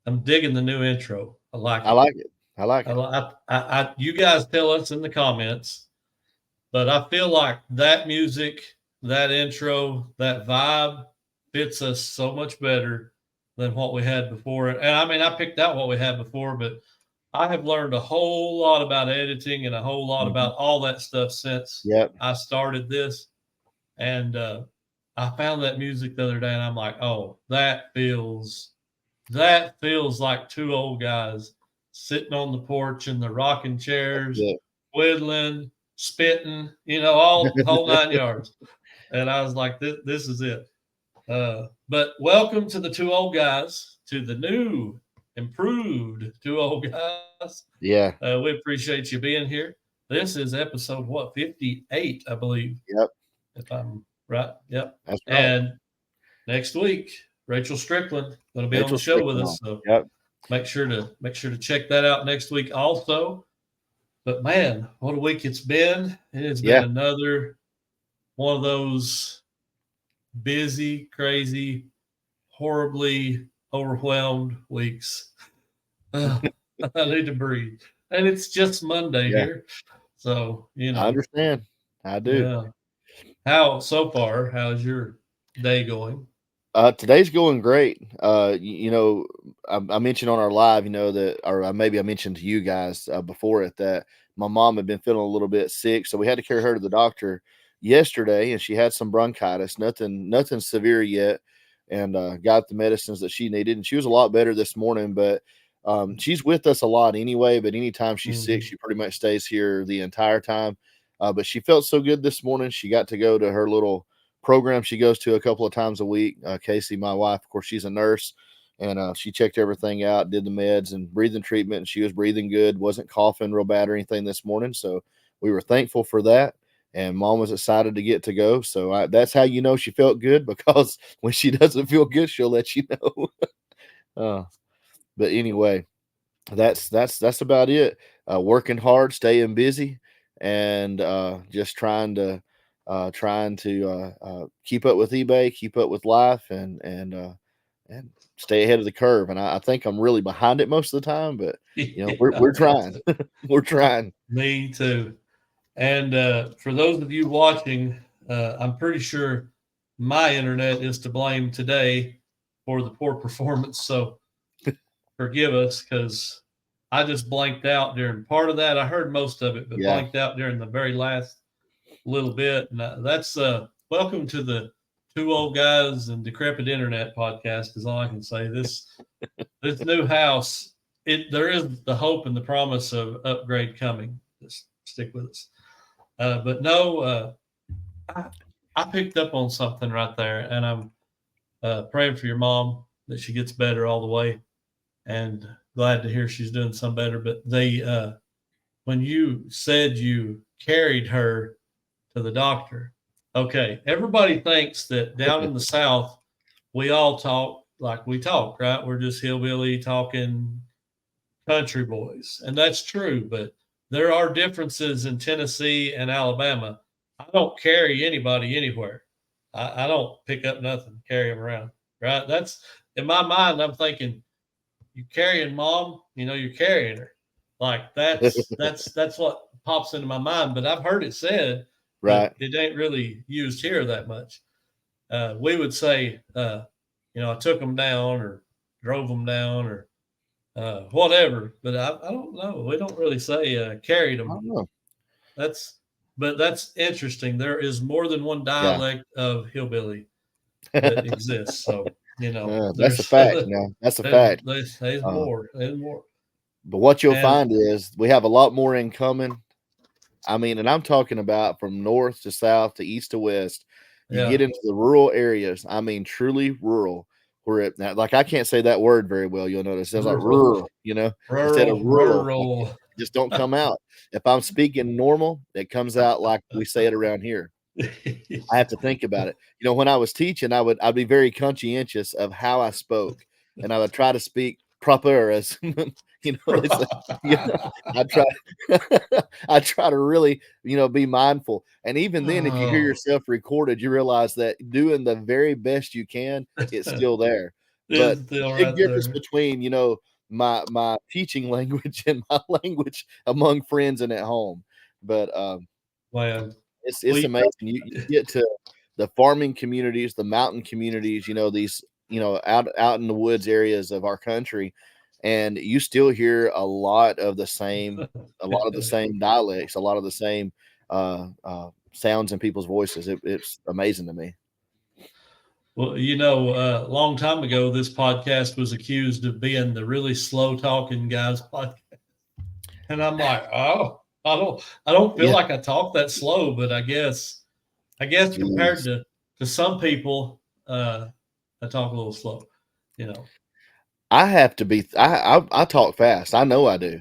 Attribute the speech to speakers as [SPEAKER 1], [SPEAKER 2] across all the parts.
[SPEAKER 1] I'm digging the new intro. I like
[SPEAKER 2] I
[SPEAKER 1] it.
[SPEAKER 2] like it. I like it.
[SPEAKER 1] You guys tell us in the comments, but I feel like that music, that intro, that vibe fits us so much better than what we had before. And I mean, I picked out what we had before, but I have learned a whole lot about editing and a whole lot
[SPEAKER 2] Mm-hmm.
[SPEAKER 1] about all that stuff since
[SPEAKER 2] Yep.
[SPEAKER 1] I started this. And I found that music the other day, and I'm like, oh, that feels like two old guys sitting on the porch in the rocking chairs,
[SPEAKER 2] That's
[SPEAKER 1] whittling, spitting, all the whole 9 yards. And I was like, this is it. But welcome to the two old guys, to the new, improved two old guys.
[SPEAKER 2] Yeah.
[SPEAKER 1] We appreciate you being here. This is episode, what, 58, I believe,
[SPEAKER 2] Yep.
[SPEAKER 1] if I'm right. Yep.
[SPEAKER 2] That's right.
[SPEAKER 1] And next week, Rachel Strickland going to be on the
[SPEAKER 2] Rachel
[SPEAKER 1] show with
[SPEAKER 2] Strickland.
[SPEAKER 1] us. So
[SPEAKER 2] Yep.
[SPEAKER 1] make sure to check that out next week also. But man, what a week it's been. It has been
[SPEAKER 2] Yeah.
[SPEAKER 1] another one of those busy, crazy, horribly overwhelmed weeks. I need to breathe. And it's just Monday
[SPEAKER 2] Yeah.
[SPEAKER 1] here. So,
[SPEAKER 2] I understand. I do.
[SPEAKER 1] yeah. How so far? How's your day going?
[SPEAKER 2] Today's going great. I mentioned on our live, that, or maybe I mentioned to you guys before it that my mom had been feeling a little bit sick, so we had to carry her to the doctor yesterday, and she had some bronchitis. Nothing severe yet, and got the medicines that she needed, and she was a lot better this morning. But she's with us a lot anyway. But anytime she's sick,
[SPEAKER 1] Mm-hmm.
[SPEAKER 2] she pretty much stays here the entire time. But she felt so good this morning. She got to go to her little program she goes to a couple of times a week. Casey, my wife, of course, she's a nurse, and she checked everything out, did the meds and breathing treatment, and she was breathing good, wasn't coughing real bad or anything this morning. So we were thankful for that. And mom was excited to get to go. So that's how you know she felt good, because when she doesn't feel good, she'll let you know. uh, but anyway, that's about it. Working hard, staying busy, and just trying to keep up with eBay, keep up with life, and stay ahead of the curve. And I think I'm really behind it most of the time, but
[SPEAKER 1] Yeah,
[SPEAKER 2] we're
[SPEAKER 1] me
[SPEAKER 2] trying.
[SPEAKER 1] too.
[SPEAKER 2] We're trying.
[SPEAKER 1] Me too. And for those of you watching, I'm pretty sure my internet is to blame today for the poor performance. So forgive us, because I just blanked out during part of that. I heard most of it, but
[SPEAKER 2] Yeah.
[SPEAKER 1] blanked out during the very last little bit. And that's welcome to the Two Old Guys and Decrepit Internet podcast, is all I can say. This new house, there is the hope and the promise of upgrade coming. Just stick with us. But no, I, I picked up on something right there, and I'm praying for your mom that she gets better all the way, and glad to hear she's doing some better. But when you said you carried her to the doctor, okay, everybody thinks that down in the South, we all talk like we talk, right? We're just hillbilly talking country boys. And that's true, but there are differences in Tennessee and Alabama. I don't carry anybody anywhere. I don't pick up nothing, carry them around, right? That's in my mind. I'm thinking, you carrying mom, you're carrying her. Like that's what pops into my mind. But I've heard it said, but
[SPEAKER 2] Right.
[SPEAKER 1] it ain't really used here that much. We would say, I took them down or drove them down or whatever. But I don't know. We don't really say carried
[SPEAKER 2] I
[SPEAKER 1] them.
[SPEAKER 2] don't know.
[SPEAKER 1] That's but that's interesting. There is more than one
[SPEAKER 2] Yeah.
[SPEAKER 1] dialect of hillbilly that exists. So
[SPEAKER 2] That's a
[SPEAKER 1] there's
[SPEAKER 2] fact. Now that's a
[SPEAKER 1] there's,
[SPEAKER 2] fact.
[SPEAKER 1] there's
[SPEAKER 2] Uh,
[SPEAKER 1] more. There's more.
[SPEAKER 2] but what you'll
[SPEAKER 1] And
[SPEAKER 2] find is we have a lot more in common. I mean, and I'm talking about from north to south to east to west. You
[SPEAKER 1] yeah,
[SPEAKER 2] get into the rural areas. I mean, truly rural, where now, like I can't say that word very well. You'll notice it sounds like
[SPEAKER 1] rural,
[SPEAKER 2] rural, instead of
[SPEAKER 1] rural,
[SPEAKER 2] rural.
[SPEAKER 1] rural.
[SPEAKER 2] Just don't come out. If I'm speaking normal, it comes out like we say it around here. I have to think about it. When I was teaching, I'd be very conscientious of how I spoke, and I would try to speak proper as they say. You know, I try, I try to really be mindful. And even then, if you hear
[SPEAKER 1] Oh,
[SPEAKER 2] yourself recorded, you realize that doing the very best you can, it's still there. But
[SPEAKER 1] It's still
[SPEAKER 2] big
[SPEAKER 1] right
[SPEAKER 2] difference
[SPEAKER 1] there.
[SPEAKER 2] between, my teaching language and my language among friends and at home. But
[SPEAKER 1] Man.
[SPEAKER 2] it's
[SPEAKER 1] Well,
[SPEAKER 2] amazing. You get to the farming communities, the mountain communities, these, out in the woods areas of our country, and you still hear a lot of the same dialects, a lot of the same sounds in people's voices. It's amazing to me.
[SPEAKER 1] well, a long time ago, this podcast was accused of being the really slow talking guys podcast. And I'm like, oh, I don't feel
[SPEAKER 2] Yeah.
[SPEAKER 1] like I talk that slow, but I guess compared
[SPEAKER 2] Jeez.
[SPEAKER 1] to some people, I talk a little slow, you know.
[SPEAKER 2] I have to be. I talk fast. I know I do.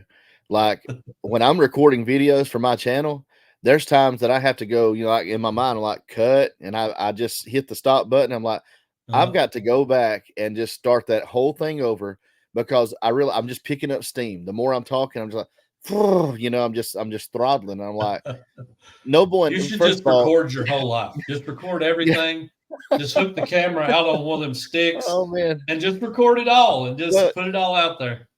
[SPEAKER 2] Like when I'm recording videos for my channel, there's times that I have to go. Like in my mind, I'm like cut, and I just hit the stop button. I'm like, I've got to go back and just start that whole thing over because I'm just picking up steam. The more I'm talking, I'm just like, I'm just throttling. I'm like, no
[SPEAKER 1] You
[SPEAKER 2] one.
[SPEAKER 1] should
[SPEAKER 2] First
[SPEAKER 1] just
[SPEAKER 2] of all,
[SPEAKER 1] record your whole life. Just record
[SPEAKER 2] yeah.
[SPEAKER 1] everything. Just hook the camera out on one of them sticks
[SPEAKER 2] Oh man.
[SPEAKER 1] and just record it all and
[SPEAKER 2] Well,
[SPEAKER 1] just put it all out there.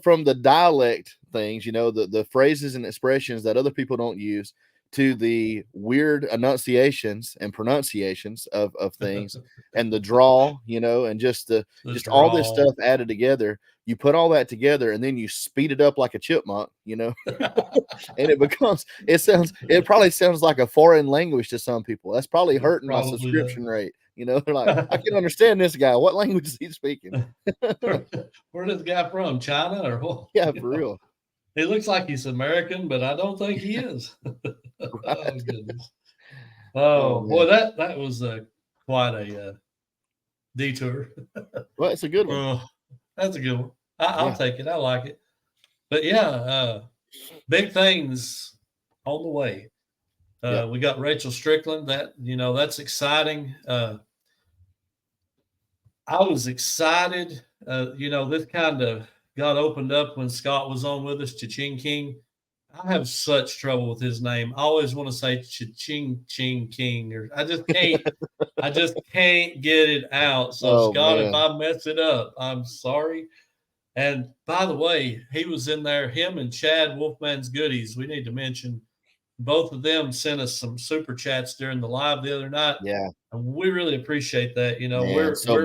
[SPEAKER 2] from the dialect things, the phrases and expressions that other people don't use to the weird enunciations and pronunciations of things and the draw, and just
[SPEAKER 1] The
[SPEAKER 2] all this
[SPEAKER 1] draw.
[SPEAKER 2] stuff added together. You put all that together and then you speed it up like a chipmunk, and it probably sounds like a foreign language to some people. That's probably hurting my
[SPEAKER 1] Probably
[SPEAKER 2] subscription rate. They're like, I can understand this guy. What language is he speaking?
[SPEAKER 1] Where is the guy from? China or what?
[SPEAKER 2] Yeah, for real.
[SPEAKER 1] He looks like he's American, but I don't think he is.
[SPEAKER 2] Right.
[SPEAKER 1] Oh goodness.
[SPEAKER 2] Oh,
[SPEAKER 1] Oh boy,
[SPEAKER 2] man.
[SPEAKER 1] that was quite a detour.
[SPEAKER 2] Well, it's a good one.
[SPEAKER 1] Oh, that's a good one. I'll
[SPEAKER 2] Yeah.
[SPEAKER 1] take it. I like it. But yeah, big things on the way.
[SPEAKER 2] Yeah.
[SPEAKER 1] We got Rachel Strickland. That's exciting. I was excited. This kind of got opened up when Scott was on with us, Cha-Ching King. I have such trouble with his name. I always want to say Cha-Ching Ching King, or I just can't get it out. So
[SPEAKER 2] Oh,
[SPEAKER 1] Scott, if
[SPEAKER 2] man.
[SPEAKER 1] I mess it up, I'm sorry. And by the way, he was in there, him and Chad Wolfman's Goodies. We need to mention both of them sent us some super chats during the live the other night.
[SPEAKER 2] Yeah.
[SPEAKER 1] And we really appreciate that.
[SPEAKER 2] Man, so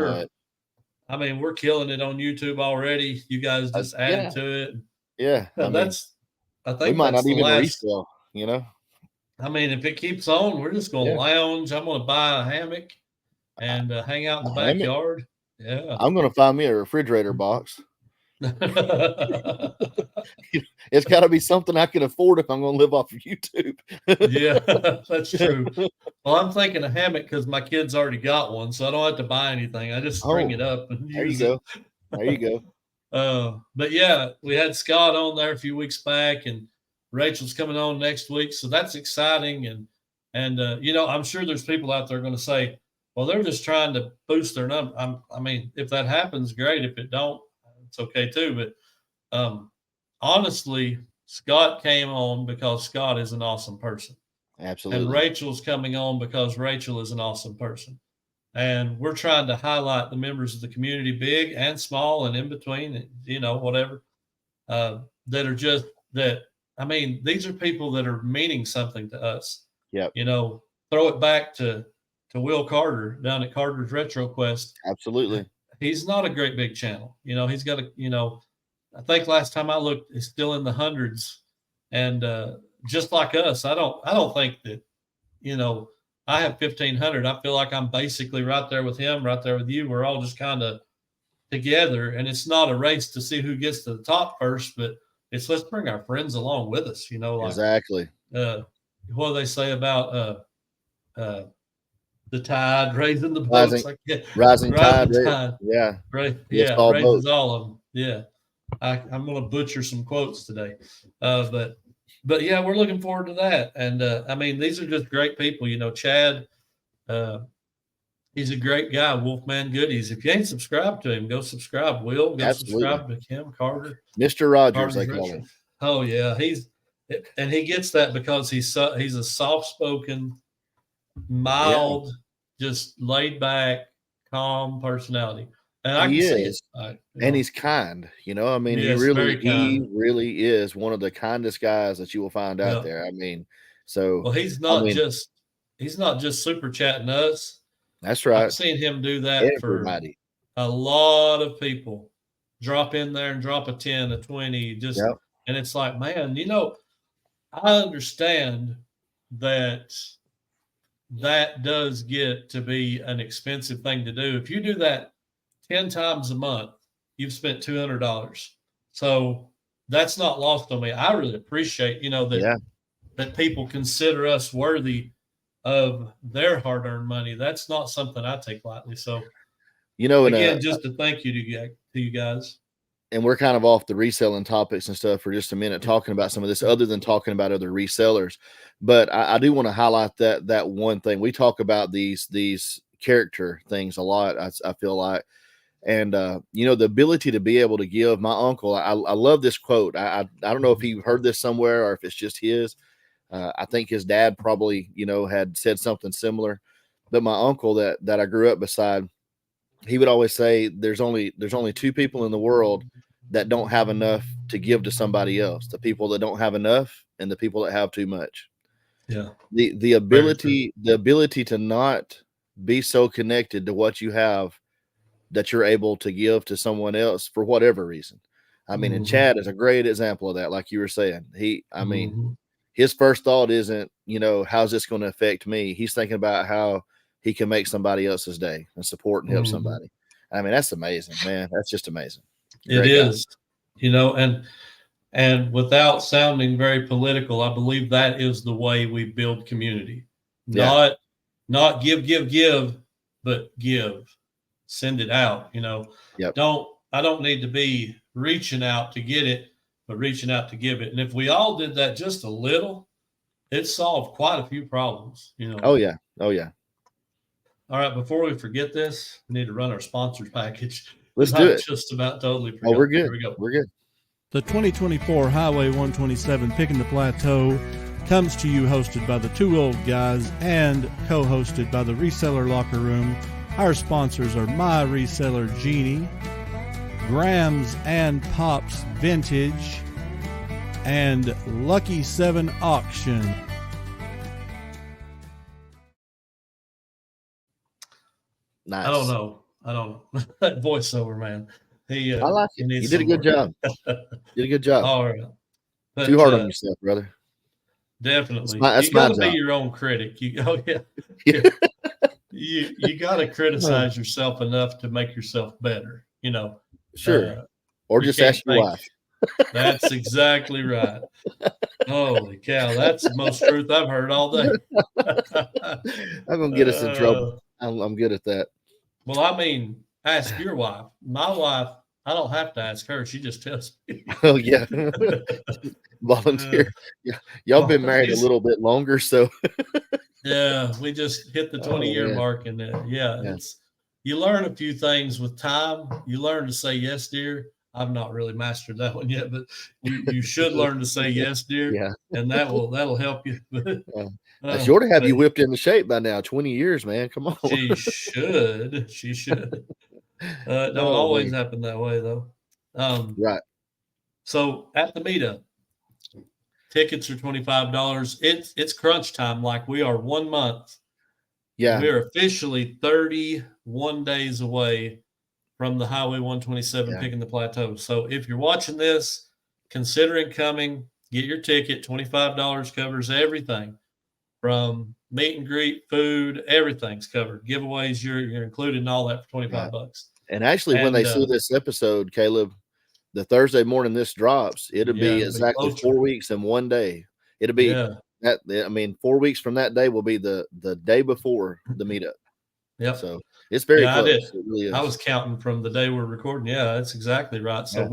[SPEAKER 2] much.
[SPEAKER 1] We're killing it on YouTube already. You guys just added
[SPEAKER 2] Yeah.
[SPEAKER 1] to it.
[SPEAKER 2] Yeah. I mean,
[SPEAKER 1] I
[SPEAKER 2] we
[SPEAKER 1] think
[SPEAKER 2] might
[SPEAKER 1] that's
[SPEAKER 2] not
[SPEAKER 1] the
[SPEAKER 2] even
[SPEAKER 1] last.
[SPEAKER 2] resell,
[SPEAKER 1] If it keeps on, we're just going to
[SPEAKER 2] Yeah.
[SPEAKER 1] lounge. I'm going to buy a hammock and hang out in the
[SPEAKER 2] Hammock?
[SPEAKER 1] backyard. Yeah.
[SPEAKER 2] I'm going to find me a refrigerator box. It's got to be something I can afford if I'm going to live off of YouTube.
[SPEAKER 1] Yeah, that's true. Well, I'm thinking a hammock because my kid's already got one, so I don't have to buy anything. I just string it up and
[SPEAKER 2] There you
[SPEAKER 1] use
[SPEAKER 2] go.
[SPEAKER 1] it.
[SPEAKER 2] There you go.
[SPEAKER 1] But yeah, we had Scott on there a few weeks back, and Rachel's coming on next week, so that's exciting. And I'm sure there's people out there going to say, "Well, they're just trying to boost their number." If that happens, great. If it don't, it's okay too. But honestly, Scott came on because Scott is an awesome person.
[SPEAKER 2] Absolutely.
[SPEAKER 1] And Rachel's coming on because Rachel is an awesome person. And we're trying to highlight the members of the community, big and small and in between, whatever, that are just that. These are people that are meaning something to us.
[SPEAKER 2] Yep.
[SPEAKER 1] Throw it back to Will Carter down at Carter's Retro Quest.
[SPEAKER 2] Absolutely.
[SPEAKER 1] He's not a great big channel. He's got I think last time I looked, it's still in the hundreds. And just like us, I don't think that, I have 1,500. I feel like I'm basically right there with him, right there with you. We're all just kind of together, and it's not a race to see who gets to the top first, but it's let's bring our friends along with us.
[SPEAKER 2] Exactly.
[SPEAKER 1] What do they say about the tide raising the boats?
[SPEAKER 2] Rising tide.
[SPEAKER 1] Yeah, right. Yeah, raises all of them. Yeah, I'm going to butcher some quotes today, but yeah, we're looking forward to that. And these are just great people. Chad, he's a great guy. Wolfman Goodies. If you ain't subscribed to him, go subscribe. Will go subscribe to Kim Carter,
[SPEAKER 2] Mr. Rogers. They call him.
[SPEAKER 1] Oh yeah, he gets that because he's a soft-spoken, mild, just laid back, calm personality. And I
[SPEAKER 2] He
[SPEAKER 1] can see it.
[SPEAKER 2] is. And he's kind, I mean,
[SPEAKER 1] yes, very
[SPEAKER 2] he
[SPEAKER 1] kind.
[SPEAKER 2] really is one of the kindest guys that you will find out
[SPEAKER 1] Yeah.
[SPEAKER 2] there. I mean, so
[SPEAKER 1] Well, he's not just super chatting us.
[SPEAKER 2] that's
[SPEAKER 1] I've
[SPEAKER 2] right.
[SPEAKER 1] seen him do that for
[SPEAKER 2] Everybody.
[SPEAKER 1] a lot of people. Drop in there and drop a 10, a 20,
[SPEAKER 2] Yep.
[SPEAKER 1] and it's like, man, I understand that does get to be an expensive thing to do. If you do that 10 times a month, you've spent $200. So that's not lost on me. I really appreciate, that people consider us worthy of their hard-earned money. That's not something I take lightly. So again, just a thank you to you guys.
[SPEAKER 2] And we're kind of off the reselling topics and stuff for just a minute, talking about some of this other than talking about other resellers. But I do want to highlight that one thing. We talk about these character things a lot, I feel like. And, the ability to be able to give. My uncle, I love this quote. I don't know if he heard this somewhere or if it's just his. I think his dad probably, had said something similar. But my uncle that I grew up beside, he would always say there's only two people in the world that don't have enough to give to somebody else: the people that don't have enough and the people that have too much.
[SPEAKER 1] Yeah.
[SPEAKER 2] The ability to not be so connected to what you have that you're able to give to someone else for whatever reason. I mean, and Chad is a great example of that. Like you were saying, his first thought isn't, how's this going to affect me? He's thinking about how he can make somebody else's day and support and help somebody. I mean, that's amazing, man. That's just amazing.
[SPEAKER 1] It is, and without sounding very political, I believe that is the way we build community.
[SPEAKER 2] Yeah.
[SPEAKER 1] Not give, but give, send it out,
[SPEAKER 2] Yep.
[SPEAKER 1] I don't need to be reaching out to get it, but reaching out to give it. And if we all did that just a little, it solved quite a few problems,
[SPEAKER 2] Oh yeah. Oh yeah.
[SPEAKER 1] All right. Before we forget this, we need to run our sponsors package.
[SPEAKER 2] Let's do it.
[SPEAKER 1] Just about totally forgot.
[SPEAKER 2] Oh, we're good.
[SPEAKER 1] Here we go.
[SPEAKER 2] We're good.
[SPEAKER 3] The 2024 Highway 127 Pickin the Plateau comes to you hosted by the Two Old Guys and co-hosted by the Reseller Locker Room. Our sponsors are My Reseller Genie, Grams and Pops Vintage, and Lucky 7 Auction.
[SPEAKER 2] Nice.
[SPEAKER 1] I don't know. That voiceover, man. I
[SPEAKER 2] like it. You did a good job. Did a good job.
[SPEAKER 1] All right. But,
[SPEAKER 2] too hard on yourself, brother.
[SPEAKER 1] Definitely.
[SPEAKER 2] That's
[SPEAKER 1] you got to
[SPEAKER 2] my
[SPEAKER 1] be your own critic. You got to criticize yourself enough to make yourself better,
[SPEAKER 2] Sure. Or just ask your wife.
[SPEAKER 1] That's exactly right. Holy cow. That's the most truth I've heard all day.
[SPEAKER 2] I'm going to get us in trouble. I'm good at that.
[SPEAKER 1] Well, I mean, ask your wife. My wife, I don't have to ask her. She just tells me.
[SPEAKER 2] Oh, yeah. Volunteer. Yeah. Y'all been married a little bit longer, so.
[SPEAKER 1] Yeah, we just hit the 20-year mark. And it's you learn a few things with time. You learn to say yes, dear. I've not really mastered that one yet, but you should learn to say yes, dear.
[SPEAKER 2] Yeah.
[SPEAKER 1] And that'll help you.
[SPEAKER 2] She ought to have you whipped into shape by now. 20 years, man. Come on.
[SPEAKER 1] She should. Don't always happen that way, though.
[SPEAKER 2] Right.
[SPEAKER 1] So at the meetup, tickets are $25. It's crunch time. Like we are 1 month.
[SPEAKER 2] Yeah.
[SPEAKER 1] We are officially 31 days away from the Highway 127 Pickin the Plateau. So if you're watching this, considering coming, get your ticket. $25 covers everything from meet and greet, food, everything's covered. Giveaways, you're included in all that for $25.
[SPEAKER 2] And actually, when they see this episode, Caleb, the Thursday morning this drops, it'll be exactly 4 weeks and 1 day. It'll be 4 weeks from that day will be the day before the meetup.
[SPEAKER 1] Yep.
[SPEAKER 2] So it's very close.
[SPEAKER 1] I did.
[SPEAKER 2] It really is.
[SPEAKER 1] I was counting from the day we're recording. Yeah, that's exactly right. So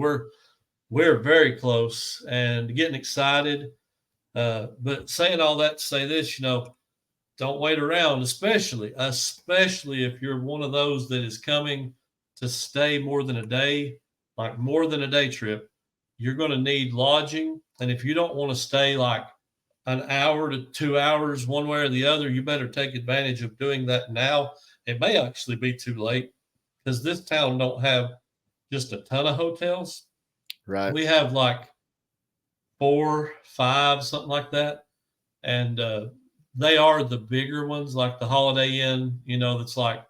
[SPEAKER 1] we're very close and getting excited. But saying all that to say this, don't wait around, especially if you're one of those that is coming to stay more than a day, like more than a day trip. You're going to need lodging. And if you don't want to stay like an hour to 2 hours one way or the other, you better take advantage of doing that now. It may actually be too late because this town don't have just a ton of hotels.
[SPEAKER 2] Right.
[SPEAKER 1] We have like 4, 5, something like that. And they are the bigger ones, like the Holiday Inn, that's like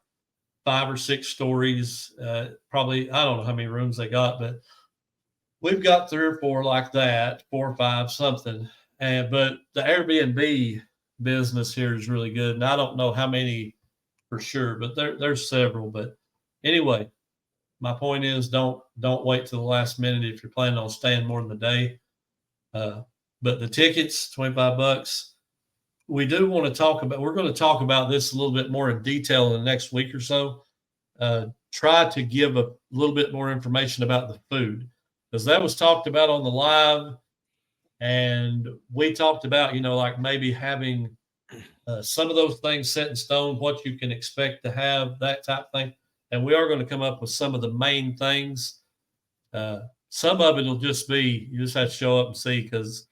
[SPEAKER 1] 5 or 6 stories. Probably, I don't know how many rooms they got, but we've got 3 or 4 like that, 4 or 5, something. But the Airbnb business here is really good. And I don't know how many for sure, but there's several. But anyway, my point is don't wait till the last minute if you're planning on staying more than a day. But the tickets, $25. We do want to talk about, we're going to talk about this a little bit more in detail in the next week or so. Try to give a little bit more information about the food, because that was talked about on the live. And we talked about, like maybe having some of those things set in stone, what you can expect to have, that type of thing. And we are going to come up with some of the main things. Some of it will just be, you just have to show up and see, because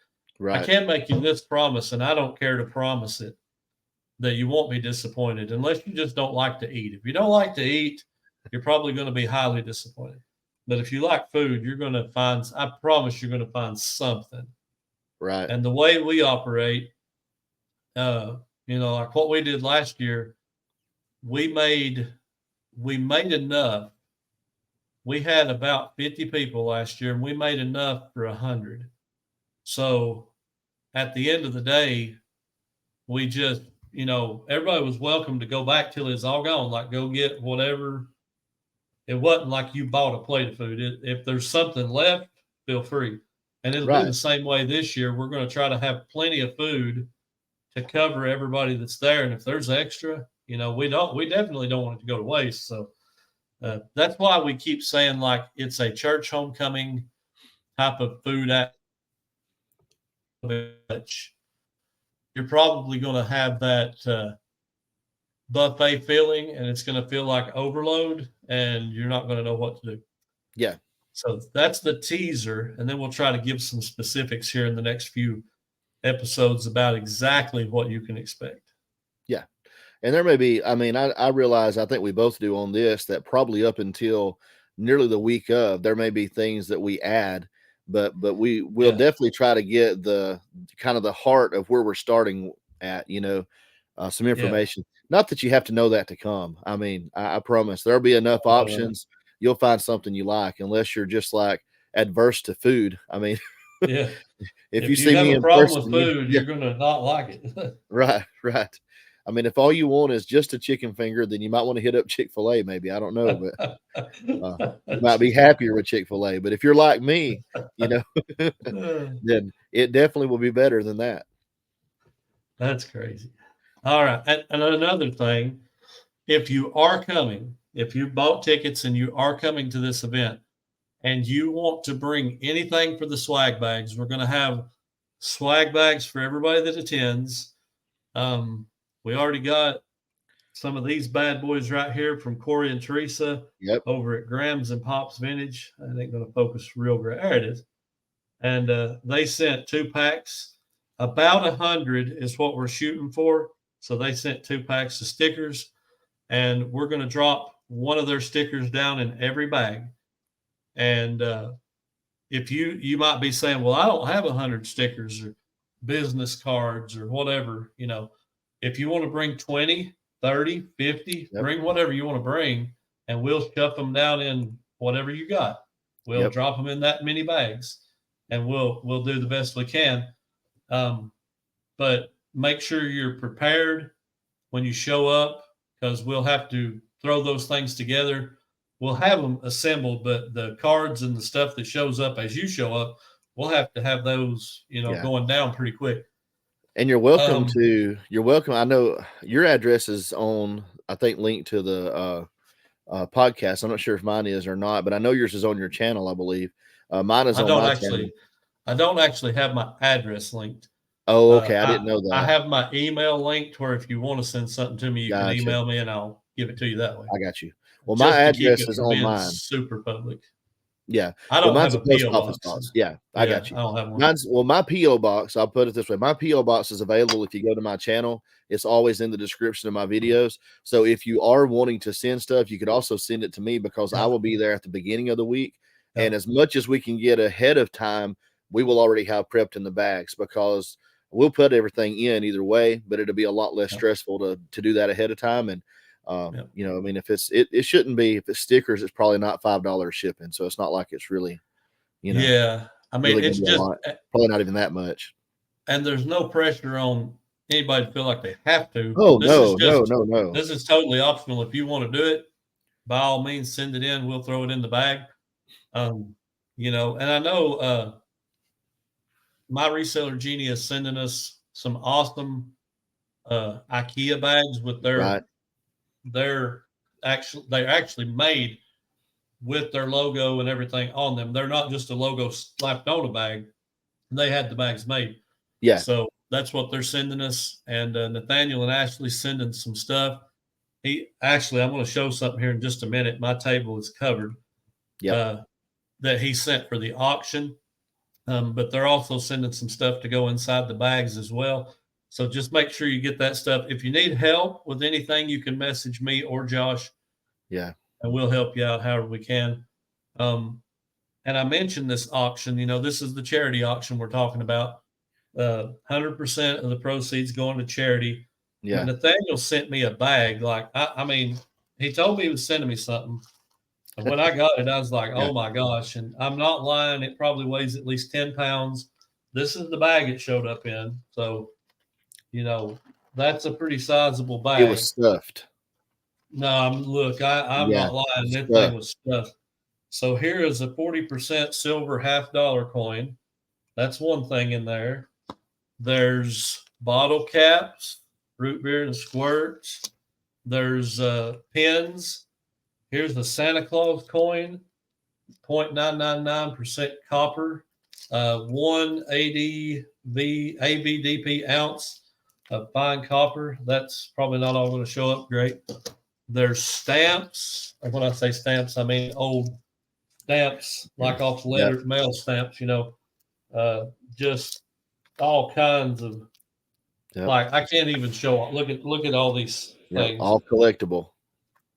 [SPEAKER 1] I can't make you this promise, and I don't care to promise it, that you won't be disappointed unless you just don't like to eat. If you don't like to eat, you're probably going to be highly disappointed. But if you like food, you're going to find, I promise you're going to find something.
[SPEAKER 2] Right.
[SPEAKER 1] And the way we operate, like what we did last year, we made enough. We had about 50 people last year, and we made enough for 100. So at the end of the day, we just, everybody was welcome to go back till it's all gone. Like, go get whatever. It wasn't like you bought a plate of food. If there's something left, feel free. And it'll be the same way this year. We're going to try to have plenty of food to cover everybody that's there. And if there's extra, we definitely don't want it to go to waste. So that's why we keep saying, like, it's a church homecoming type of food. You're probably going to have that buffet feeling, and it's going to feel like overload, and you're not going to know what to do.
[SPEAKER 2] Yeah.
[SPEAKER 1] So that's the teaser, and then we'll try to give some specifics here in the next few episodes about exactly what you can expect.
[SPEAKER 2] Yeah. And there may be, I realize, I think we both do on this, that probably up until nearly the week of, there may be things that we add, but we will definitely try to get the kind of the heart of where we're starting at, some information. Not that you have to know that to come. I promise there'll be enough options. You'll find something you like, unless you're just like adverse to food.
[SPEAKER 1] If
[SPEAKER 2] you see me
[SPEAKER 1] have a
[SPEAKER 2] in
[SPEAKER 1] problem
[SPEAKER 2] person,
[SPEAKER 1] with food, you're going to not like it.
[SPEAKER 2] Right. If all you want is just a chicken finger, then you might want to hit up Chick-fil-A. Maybe, I don't know, but you might be happier with Chick-fil-A. But if you're like me, then it definitely will be better than that.
[SPEAKER 1] That's crazy. All right. And another thing, if you are coming, if you bought tickets and you are coming to this event and you want to bring anything for the swag bags, we're going to have swag bags for everybody that attends. We already got some of these bad boys right here from Corey and Teresa over at Graham's and Pop's Vintage. I ain't going to focus real great. There it is. And they sent 2 packs. About 100 is what we're shooting for. So they sent 2 packs of stickers, and we're going to drop one of their stickers down in every bag. And if you might be saying, well, I don't have 100 stickers or business cards or whatever, if you want to bring 20, 30, 50, bring whatever you want to bring, and we'll shove them down in whatever you got. We'll drop them in that many bags, and we'll do the best we can. But make sure you're prepared when you show up, because we'll have to throw those things together. We'll have them assembled, but the cards and the stuff that shows up as you show up, we'll have to have those, going down pretty quick.
[SPEAKER 2] And you're welcome you're welcome. I know your address is on, I think, linked to the podcast. I'm not sure if mine is or not, but I know yours is on your channel, I believe. Mine is on my channel.
[SPEAKER 1] I don't actually have my address linked.
[SPEAKER 2] Oh, okay. I didn't know that.
[SPEAKER 1] I have my email linked, where if you want to send something to me, you can email me and I'll give it to you that way.
[SPEAKER 2] I got you. Well, my address is on mine.
[SPEAKER 1] Super public.
[SPEAKER 2] Yeah.
[SPEAKER 1] I
[SPEAKER 2] Well,
[SPEAKER 1] don't
[SPEAKER 2] mine's
[SPEAKER 1] have
[SPEAKER 2] a
[SPEAKER 1] a
[SPEAKER 2] post
[SPEAKER 1] PO
[SPEAKER 2] office
[SPEAKER 1] box.
[SPEAKER 2] box. Yeah, I got you.
[SPEAKER 1] I don't have one.
[SPEAKER 2] My PO box. I'll put it this way: my PO box is available if you go to my channel. It's always in the description of my videos. So if you are wanting to send stuff, you could also send it to me because I will be there at the beginning of the week.
[SPEAKER 1] Yeah.
[SPEAKER 2] And as much as we can get ahead of time, we will already have prepped in the bags because we'll put everything in either way. But it'll be a lot less stressful to do that ahead of time. And you know, I mean, if it shouldn't be. If it's stickers, it's probably not $5 shipping. So it's not like it's really, you know.
[SPEAKER 1] Yeah. I mean,
[SPEAKER 2] really
[SPEAKER 1] it's
[SPEAKER 2] gonna be a
[SPEAKER 1] just
[SPEAKER 2] lot. Probably not even that much.
[SPEAKER 1] and there's no pressure on anybody to feel like they have to.
[SPEAKER 2] Oh,
[SPEAKER 1] This is
[SPEAKER 2] no.
[SPEAKER 1] This is totally optional. If you want to do it, by all means, send it in. We'll throw it in the bag. You know, and I know my reseller Jeannie is sending us some awesome IKEA bags with they're actually made with their logo and everything on them. They're not just a logo slapped on a bag. They had the bags made.
[SPEAKER 2] Yeah.
[SPEAKER 1] So that's what they're sending us. And Nathaniel and Ashley sending some stuff. I'm going to show something here in just a minute. My table is covered.
[SPEAKER 2] Yeah.
[SPEAKER 1] That he sent for the auction. But they're also sending some stuff to go inside the bags as well. So just make sure you get that stuff. If you need help with anything, you can message me or Josh.
[SPEAKER 2] Yeah.
[SPEAKER 1] And we'll help you out however we can. And I mentioned this auction. You know, this is the charity auction we're talking about. 100% of the proceeds going to charity.
[SPEAKER 2] Yeah.
[SPEAKER 1] And Nathaniel sent me a bag. Like, I mean, he told me he was sending me something. And when I got it, I was like, oh my gosh. And I'm not lying. It probably weighs at least 10 pounds. This is the bag it showed up in. So, you know, that's a pretty sizable bag.
[SPEAKER 2] It was stuffed.
[SPEAKER 1] No, I'm not lying. That thing was stuffed. So here is a 40% silver $50 coin. That's one thing in there. There's bottle caps, root beer and squirts. There's pins. Here's the Santa Claus coin, 0.999% copper, 1 ABDP ounce of fine copper. That's probably not all going to show up great. There's stamps. And when I say stamps, I mean old stamps, like off letter mail stamps, you know, just all kinds of like I can't even show. Look at all these things.
[SPEAKER 2] All collectible.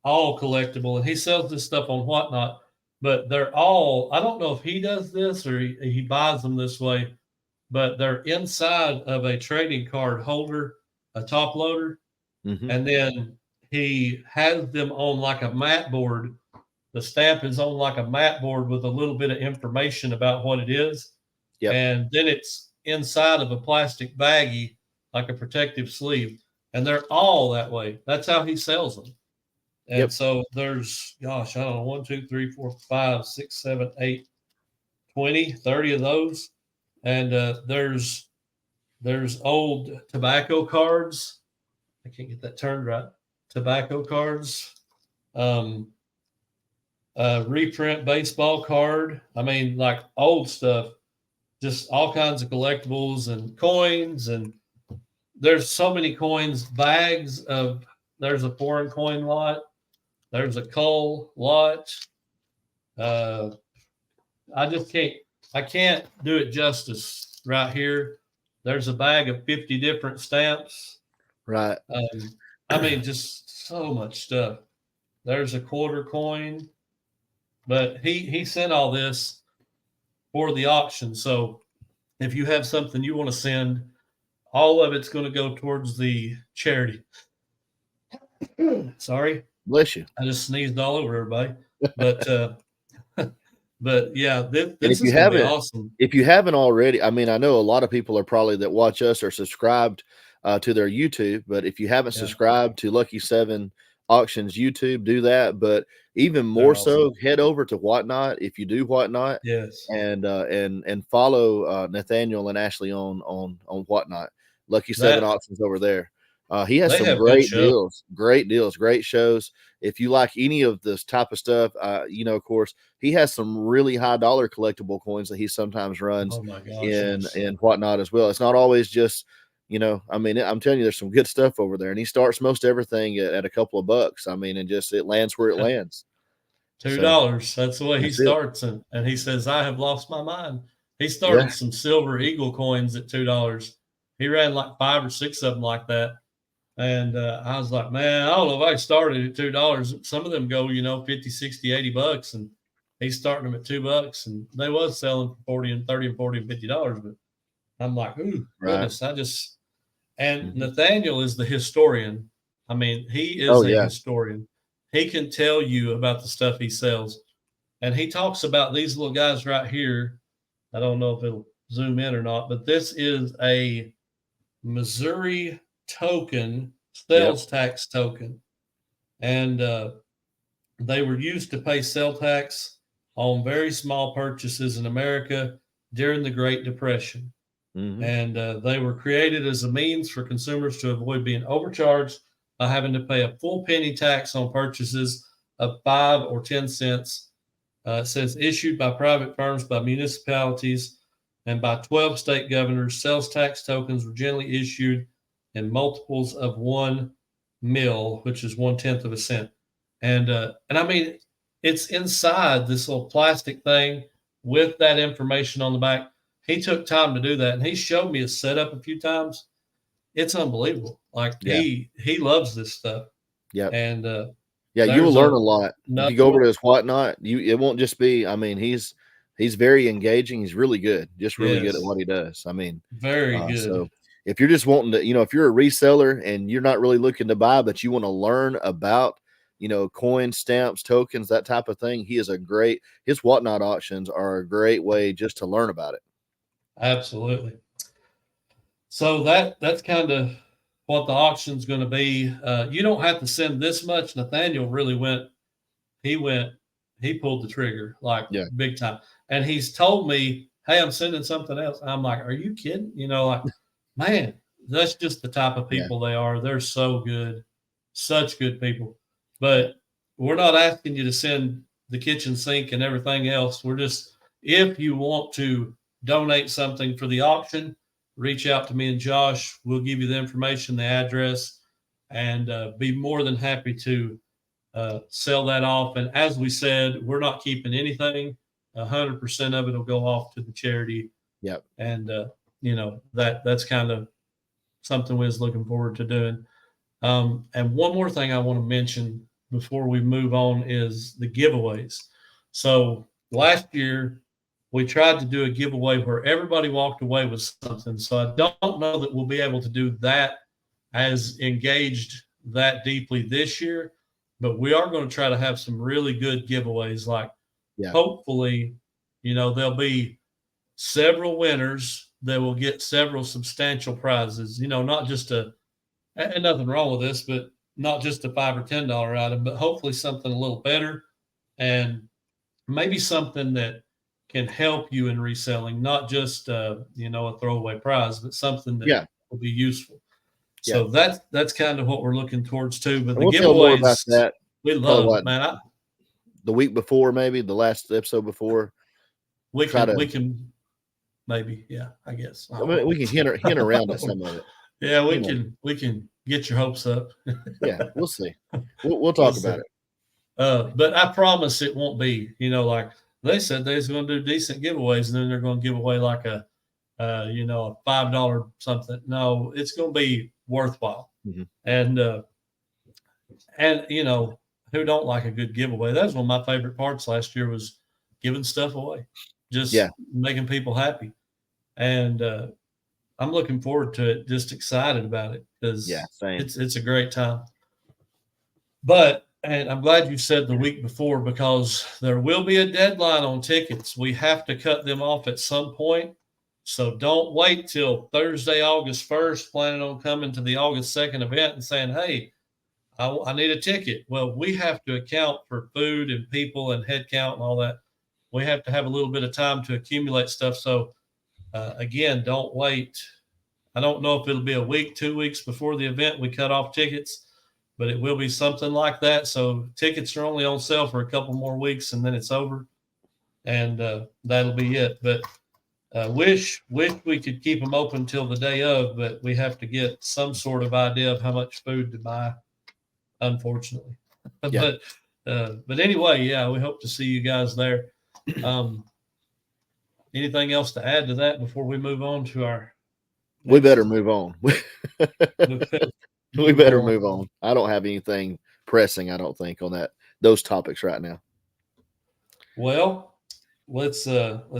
[SPEAKER 1] All collectible. And he sells this stuff on Whatnot, but they're all, I don't know if he does this or he buys them this way, but they're inside of a trading card holder, a top loader.
[SPEAKER 2] Mm-hmm.
[SPEAKER 1] And then he has them on like a mat board. The stamp is on like a mat board with a little bit of information about what it is.
[SPEAKER 2] Yep.
[SPEAKER 1] And then it's inside of a plastic baggie, like a protective sleeve. And they're all that way. That's how he sells them. And so there's, gosh, I don't know, 1, 2, 3, 4, 5, 6, 7, 8, 20, 30 of those. And there's old tobacco cards. I can't get that turned right. Tobacco cards. Reprint baseball card. I mean, like old stuff. Just all kinds of collectibles and coins. And there's so many coins, bags of, there's a foreign coin lot. There's a coal lot. I can't do it justice right here. There's a bag of 50 different stamps.
[SPEAKER 2] Right.
[SPEAKER 1] I mean, just so much stuff. There's a quarter coin, but he sent all this for the auction. So if you have something you want to send, all of it's going to go towards the charity. Sorry.
[SPEAKER 2] Bless you.
[SPEAKER 1] I just sneezed all over everybody. But but yeah, this
[SPEAKER 2] is
[SPEAKER 1] going to be awesome.
[SPEAKER 2] If you haven't already, I mean, I know a lot of people are probably that watch us are subscribed to their YouTube, but if you haven't subscribed to Lucky 7 Auctions YouTube, do that. But even more so, head over to Whatnot if you do Whatnot.
[SPEAKER 1] Yes.
[SPEAKER 2] And follow Nathaniel and Ashley on Whatnot. Lucky 7 Auctions over there. He has some great deals, great shows. If you like any of this type of stuff, you know, of course, he has some really high dollar collectible coins that he sometimes runs in Whatnot as well. It's not always just, you know, I mean, I'm telling you, there's some good stuff over there, and he starts most everything at a couple of bucks. I mean, and just it lands where it lands.
[SPEAKER 1] $2. That's the way he
[SPEAKER 2] That's it.
[SPEAKER 1] starts. And he says, I have lost my mind. He started some silver eagle coins at $2. He ran like 5 or 6 of them like that. And I was like, man, I don't know if I started at $2. Some of them go, 50, 60, $80. And he's starting them at $2. And they was selling for 40 and 30 and 40 and $50. But I'm like, ooh, goodness, and Nathaniel is the historian. I mean, he is a historian. He can tell you about the stuff he sells. And he talks about these little guys right here. I don't know if it'll zoom in or not, but this is a Missouri token, sales tax token. And they were used to pay sales tax on very small purchases in America during the Great Depression. And they were created as a means for consumers to avoid being overcharged by having to pay a full penny tax on purchases of 5 or 10 cents. It says issued by private firms, by municipalities, and by 12 state governors. Sales tax tokens were generally issued in multiples of 1 mil, which is 1/10 of a cent. And I mean, it's inside this little plastic thing with that information on the back. He took time to do that, and he showed me his setup a few times. It's unbelievable. Like he loves this stuff. Yeah. And
[SPEAKER 2] you will learn a lot. If you go over to his whatnot, it won't just be. I mean, he's very engaging. He's really good, just really good at what he does. I mean,
[SPEAKER 1] very good.
[SPEAKER 2] So if you're just wanting to, if you're a reseller and you're not really looking to buy, but you want to learn about, coins, stamps, tokens, that type of thing, his whatnot auctions are a great way just to learn about it.
[SPEAKER 1] Absolutely. So that's kind of what the auction's going to be. You don't have to send this much. Nathaniel really he pulled the trigger like big time. And he's told me, hey, I'm sending something else. I'm like, are you kidding? Man, that's just the type of people they are. They're so good, such good people. But we're not asking you to send the kitchen sink and everything else. We're just, if you want to donate something for the auction, reach out to me and Josh. We'll give you the information, the address, and be more than happy to sell that off. And as we said, we're not keeping anything. 100% of it will go off to the charity.
[SPEAKER 2] Yep.
[SPEAKER 1] And, that's kind of something we was looking forward to doing. And one more thing I want to mention before we move on is the giveaways. So last year, we tried to do a giveaway where everybody walked away with something. So I don't know that we'll be able to do that as engaged that deeply this year, but we are going to try to have some really good giveaways. Like hopefully, there'll be several winners that will get several substantial prizes, not just and nothing wrong with this, but not just a $5 or $10 item, but hopefully something a little better and maybe something that can help you in reselling, not just a throwaway prize, but something that will be useful. So that's kind of what we're looking towards too. But the giveaways,
[SPEAKER 2] about that.
[SPEAKER 1] We love it, man.
[SPEAKER 2] The week before, maybe the last episode before,
[SPEAKER 1] we can maybe, I guess.
[SPEAKER 2] I mean, we can hint around at some of it.
[SPEAKER 1] Yeah, we can get your hopes up.
[SPEAKER 2] We'll see. We'll talk about it.
[SPEAKER 1] But I promise it won't be, like they said they was going to do decent giveaways, and then they're going to give away like a $5 something. No, it's going to be worthwhile. And who don't like a good giveaway? That was one of my favorite parts last year, was giving stuff away, just making people happy. And I'm looking forward to it, just excited about it, because it's a great time. And I'm glad you said the week before, because there will be a deadline on tickets. We have to cut them off at some point. So don't wait till Thursday, August 1st, planning on coming to the August 2nd event and saying, hey, I need a ticket. Well, we have to account for food and people and head count and all that. We have to have a little bit of time to accumulate stuff. So again, don't wait. I don't know if it'll be a week, 2 weeks before the event we cut off tickets, but it will be something like that. So tickets are only on sale for a couple more weeks, and then it's over, and that'll be it. But wish we could keep them open till the day of, but we have to get some sort of idea of how much food to buy, unfortunately. But But anyway, yeah, we hope to see you guys there. Anything else to add to that before we move on to our
[SPEAKER 2] We better move on. We
[SPEAKER 1] move
[SPEAKER 2] better
[SPEAKER 1] on.
[SPEAKER 2] move on. I don't have anything pressing, I don't think, on those topics right now.
[SPEAKER 1] Well, let's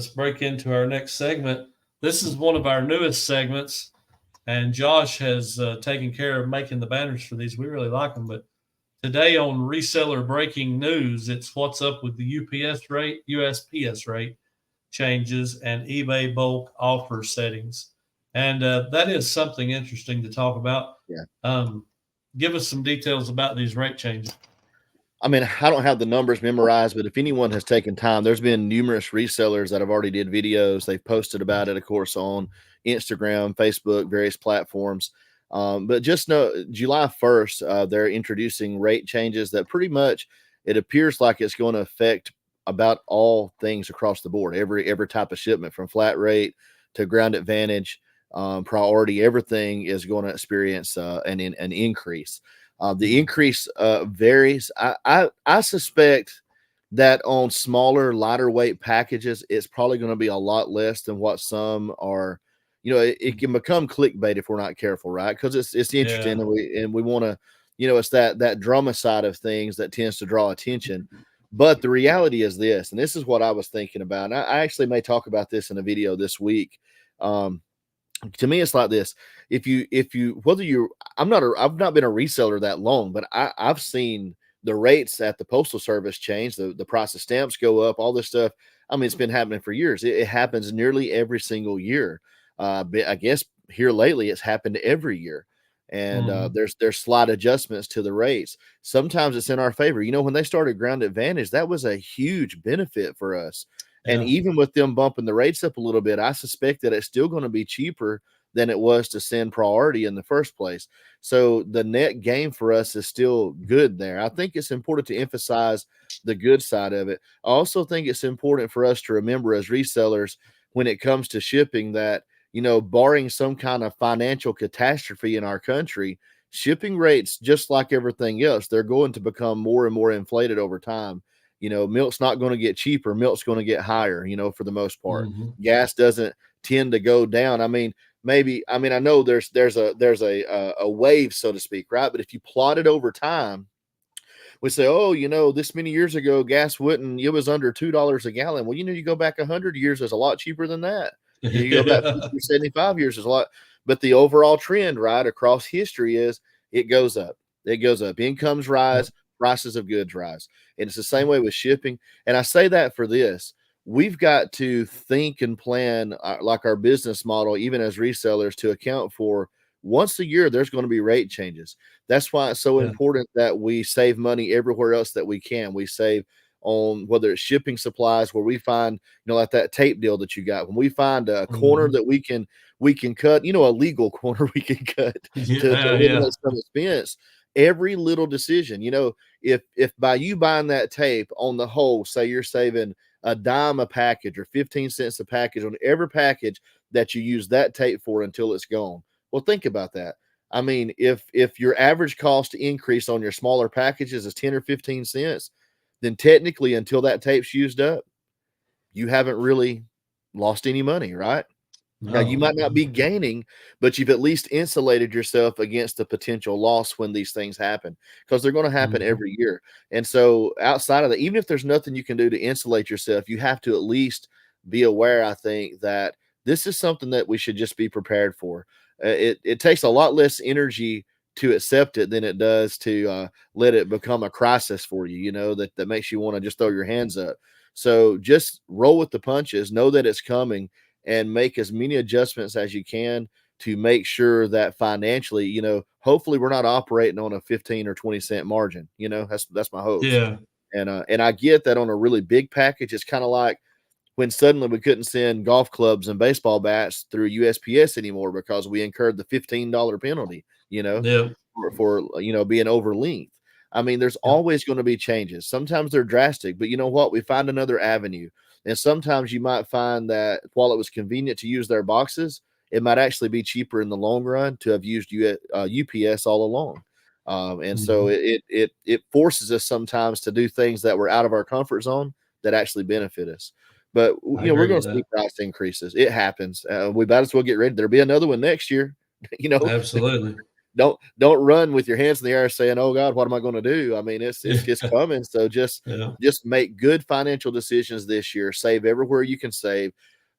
[SPEAKER 1] break into our next segment. This is one of our newest segments, and Josh has taken care of making the banners for these. We really like them. But today on Reseller Breaking News, it's what's up with the USPS rate changes and eBay bulk offer settings. And that is something interesting to talk about.
[SPEAKER 2] Yeah.
[SPEAKER 1] Give us some details about these rate changes.
[SPEAKER 2] I mean, I don't have the numbers memorized, but if anyone has taken time, there's been numerous resellers that have already did videos. They've posted about it, of course, on Instagram, Facebook, various platforms. But just know July 1st, they're introducing rate changes that pretty much it appears like it's going to affect about all things across the board, every type of shipment from flat rate to ground advantage, priority, everything is going to experience an increase. The increase varies. I suspect that on smaller, lighter weight packages, it's probably going to be a lot less than what some are. It can become clickbait if we're not careful, right? Because it's interesting, and we want to, it's that drama side of things that tends to draw attention. But the reality is this, and this is what I was thinking about. And I actually may talk about this in a video this week. To me, it's like this. I've not been a reseller that long, but I've seen the rates at the Postal Service change, the price of stamps go up, all this stuff. I mean, it's been happening for years. It happens nearly every single year. But I guess here lately it's happened every year. And there's slight adjustments to the rates. Sometimes it's in our favor. When they started ground advantage, that was a huge benefit for us. And even with them bumping the rates up a little bit, I suspect that it's still going to be cheaper than it was to send priority in the first place. So the net gain for us is still good there. I think it's important to emphasize the good side of it. I also think it's important for us to remember as resellers when it comes to shipping that, barring some kind of financial catastrophe in our country, shipping rates, just like everything else, they're going to become more and more inflated over time. Milk's not going to get cheaper. Milk's going to get higher, for the most part. Gas doesn't tend to go down. I mean, I know there's a wave, so to speak, right? But if you plot it over time, we say, this many years ago, gas it was under $2 a gallon. Well, you go back 100 years, it's a lot cheaper than that. You go back 50 or 75 years, is a lot. But the overall trend, right, across history is it goes up. It goes up. Incomes rise, prices of goods rise. And it's the same way with shipping. And I say that for this. We've got to think and plan like our business model, even as resellers, to account for once a year, there's going to be rate changes. That's why it's so important that we save money everywhere else that we can. We save on whether it's shipping supplies, where we find, like that tape deal that you got. When we find a corner that we can cut, a legal corner we can cut to eliminate some expense. Every little decision, if by you buying that tape on the whole, say you're saving a dime a package or 15 cents a package on every package that you use that tape for until it's gone. Well, think about that. I mean, if your average cost increase on your smaller packages is 10 or 15 cents, then technically until that tape's used up, you haven't really lost any money, right? Now, you might not be gaining, but you've at least insulated yourself against the potential loss when these things happen, because they're going to happen every year. And so outside of that, even if there's nothing you can do to insulate yourself, you have to at least be aware, I think, that this is something that we should just be prepared for. It takes a lot less energy to accept it than it does to let it become a crisis for you, that makes you want to just throw your hands up. So just roll with the punches, know that it's coming, and make as many adjustments as you can to make sure that financially, hopefully we're not operating on a 15 or 20 cent margin. That's my hope.
[SPEAKER 1] Yeah.
[SPEAKER 2] And I get that on a really big package. It's kind of like when suddenly we couldn't send golf clubs and baseball bats through USPS anymore because we incurred the $15 penalty, for being over length. I mean, there's always going to be changes. Sometimes they're drastic, but you know what? We find another avenue. And sometimes you might find that while it was convenient to use their boxes, it might actually be cheaper in the long run to have used UPS all along. And so it forces us sometimes to do things that were out of our comfort zone that actually benefit us. But we're going to see price increases. It happens. We might as well get ready. There'll be another one next year.
[SPEAKER 1] Absolutely.
[SPEAKER 2] Don't run with your hands in the air saying, "Oh God, what am I going to do?" I mean, it's coming. So just make good financial decisions this year. Save everywhere you can save.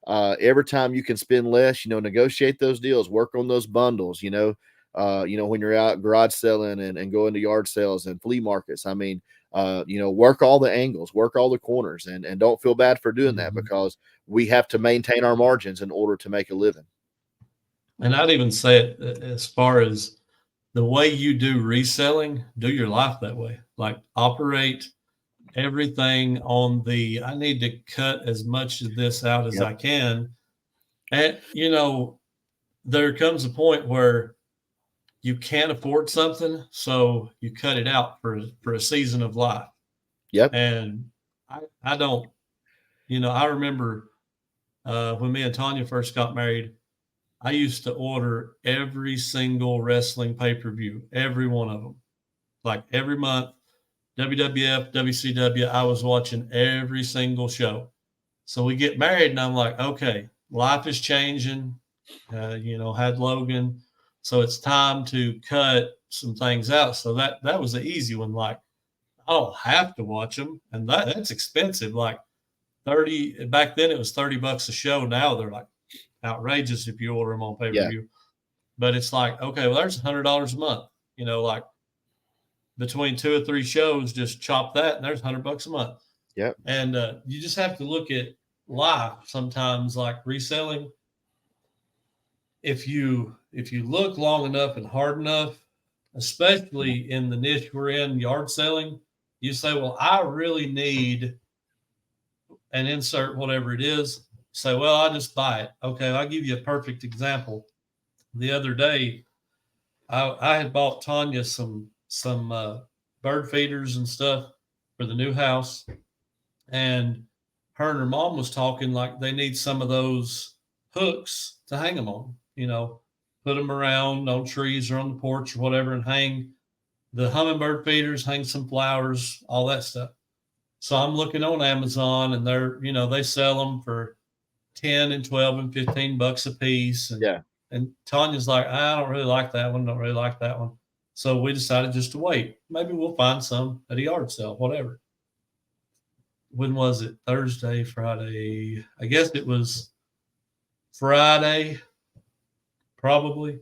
[SPEAKER 2] Every time you can spend less, negotiate those deals, work on those bundles. When you're out garage selling and go into yard sales and flea markets. I mean, work all the angles, work all the corners, and don't feel bad for doing that, because we have to maintain our margins in order to make a living.
[SPEAKER 1] And I'd even say it as far as the way you do reselling, do your life that way. Like, operate everything on I need to cut as much of this out as I can. And, there comes a point where you can't afford something, so you cut it out for a season of life.
[SPEAKER 2] Yep.
[SPEAKER 1] And I don't, I remember when me and Tanya first got married, I used to order every single wrestling pay-per-view, every one of them. Like every month, WWF, WCW, I was watching every single show. So we get married and I'm like, okay, life is changing. Had Logan. So it's time to cut some things out. So that was the easy one. Like, I don't have to watch them. And that's expensive. Like 30, back then it was $30 a show. Now they're like outrageous if you order them on pay-per-view. Yeah. But it's like, okay, well, there's $100 a month, like between 2 or 3 shows, just chop that and there's $100 a month.
[SPEAKER 2] Yeah.
[SPEAKER 1] And you just have to look at life sometimes, like reselling. If you look long enough and hard enough, especially in the niche we're in, yard selling, you say, well, I really need an insert, whatever it is. Say, well, I'll just buy it. Okay, I'll give you a perfect example. The other day, I had bought Tanya some bird feeders and stuff for the new house, and her and her mom was talking like they need some of those hooks to hang them on. Put them around on trees or on the porch or whatever, and hang the hummingbird feeders, hang some flowers, all that stuff. So I'm looking on Amazon, and they're they sell them for $10 and $12 and $15 a piece. And Tanya's like, I don't really like that one. Don't really like that one. So we decided just to wait. Maybe we'll find some at a yard sale, whatever. When was it? Thursday, Friday? I guess it was Friday, probably.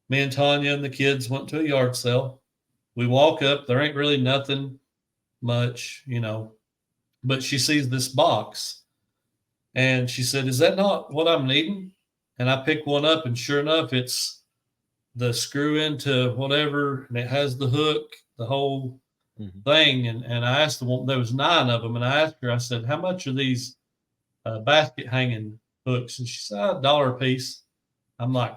[SPEAKER 1] Me and Tanya and the kids went to a yard sale. We walk up. There ain't really nothing much, but she sees this box. And she said, is that not what I'm needing? And I pick one up, and sure enough, it's the screw into whatever, and it has the hook, the whole thing. And I asked the woman, there was 9 of them, and I asked her, I said, how much are these basket hanging hooks? And she said, $1 a piece. I'm like,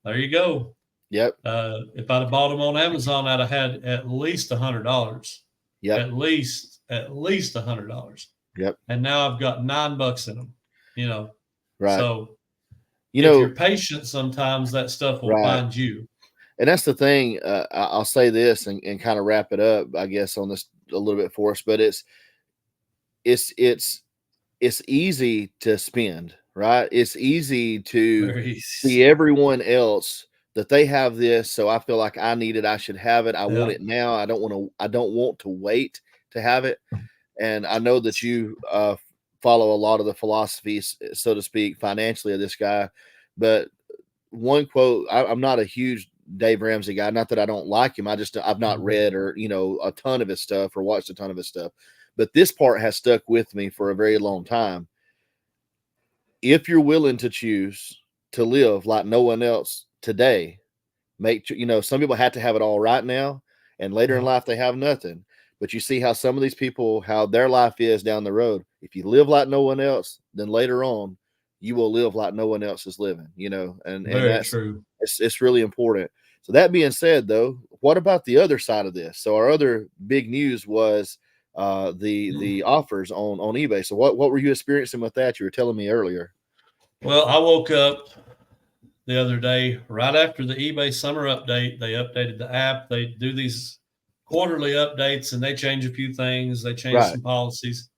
[SPEAKER 1] there you go.
[SPEAKER 2] Yep.
[SPEAKER 1] If I'd have bought them on Amazon, I'd have had at least $100.
[SPEAKER 2] Yep.
[SPEAKER 1] At least $100.
[SPEAKER 2] Yep.
[SPEAKER 1] And now I've got $9 in them,
[SPEAKER 2] Right.
[SPEAKER 1] So, if you're patient, sometimes that stuff will find you.
[SPEAKER 2] And that's the thing. I'll say this and kind of wrap it up, I guess, on this a little bit for us, but it's easy to spend, right? It's easy to see everyone else that they have this. So I feel like I need it. I should have it. I want it now. I don't want to wait to have it. And I know that you follow a lot of the philosophies, so to speak, financially of this guy. But one quote, I'm not a huge Dave Ramsey guy. Not that I don't like him. I've not read or, a ton of his stuff or watched a ton of his stuff. But this part has stuck with me for a very long time. If you're willing to choose to live like no one else today, some people have to have it all right now, and later in life they have nothing. But you see how some of these people, how their life is down the road. If you live like no one else, then later on, you will live like no one else is living, and that's
[SPEAKER 1] true.
[SPEAKER 2] It's really important. So that being said, though, what about the other side of this? So our other big news was the offers on eBay. So what were you experiencing with that? You were telling me earlier.
[SPEAKER 1] Well, I woke up the other day, right after the eBay summer update. They updated the app. They do these quarterly updates and they change a few things. They change
[SPEAKER 2] Right.
[SPEAKER 1] some policies.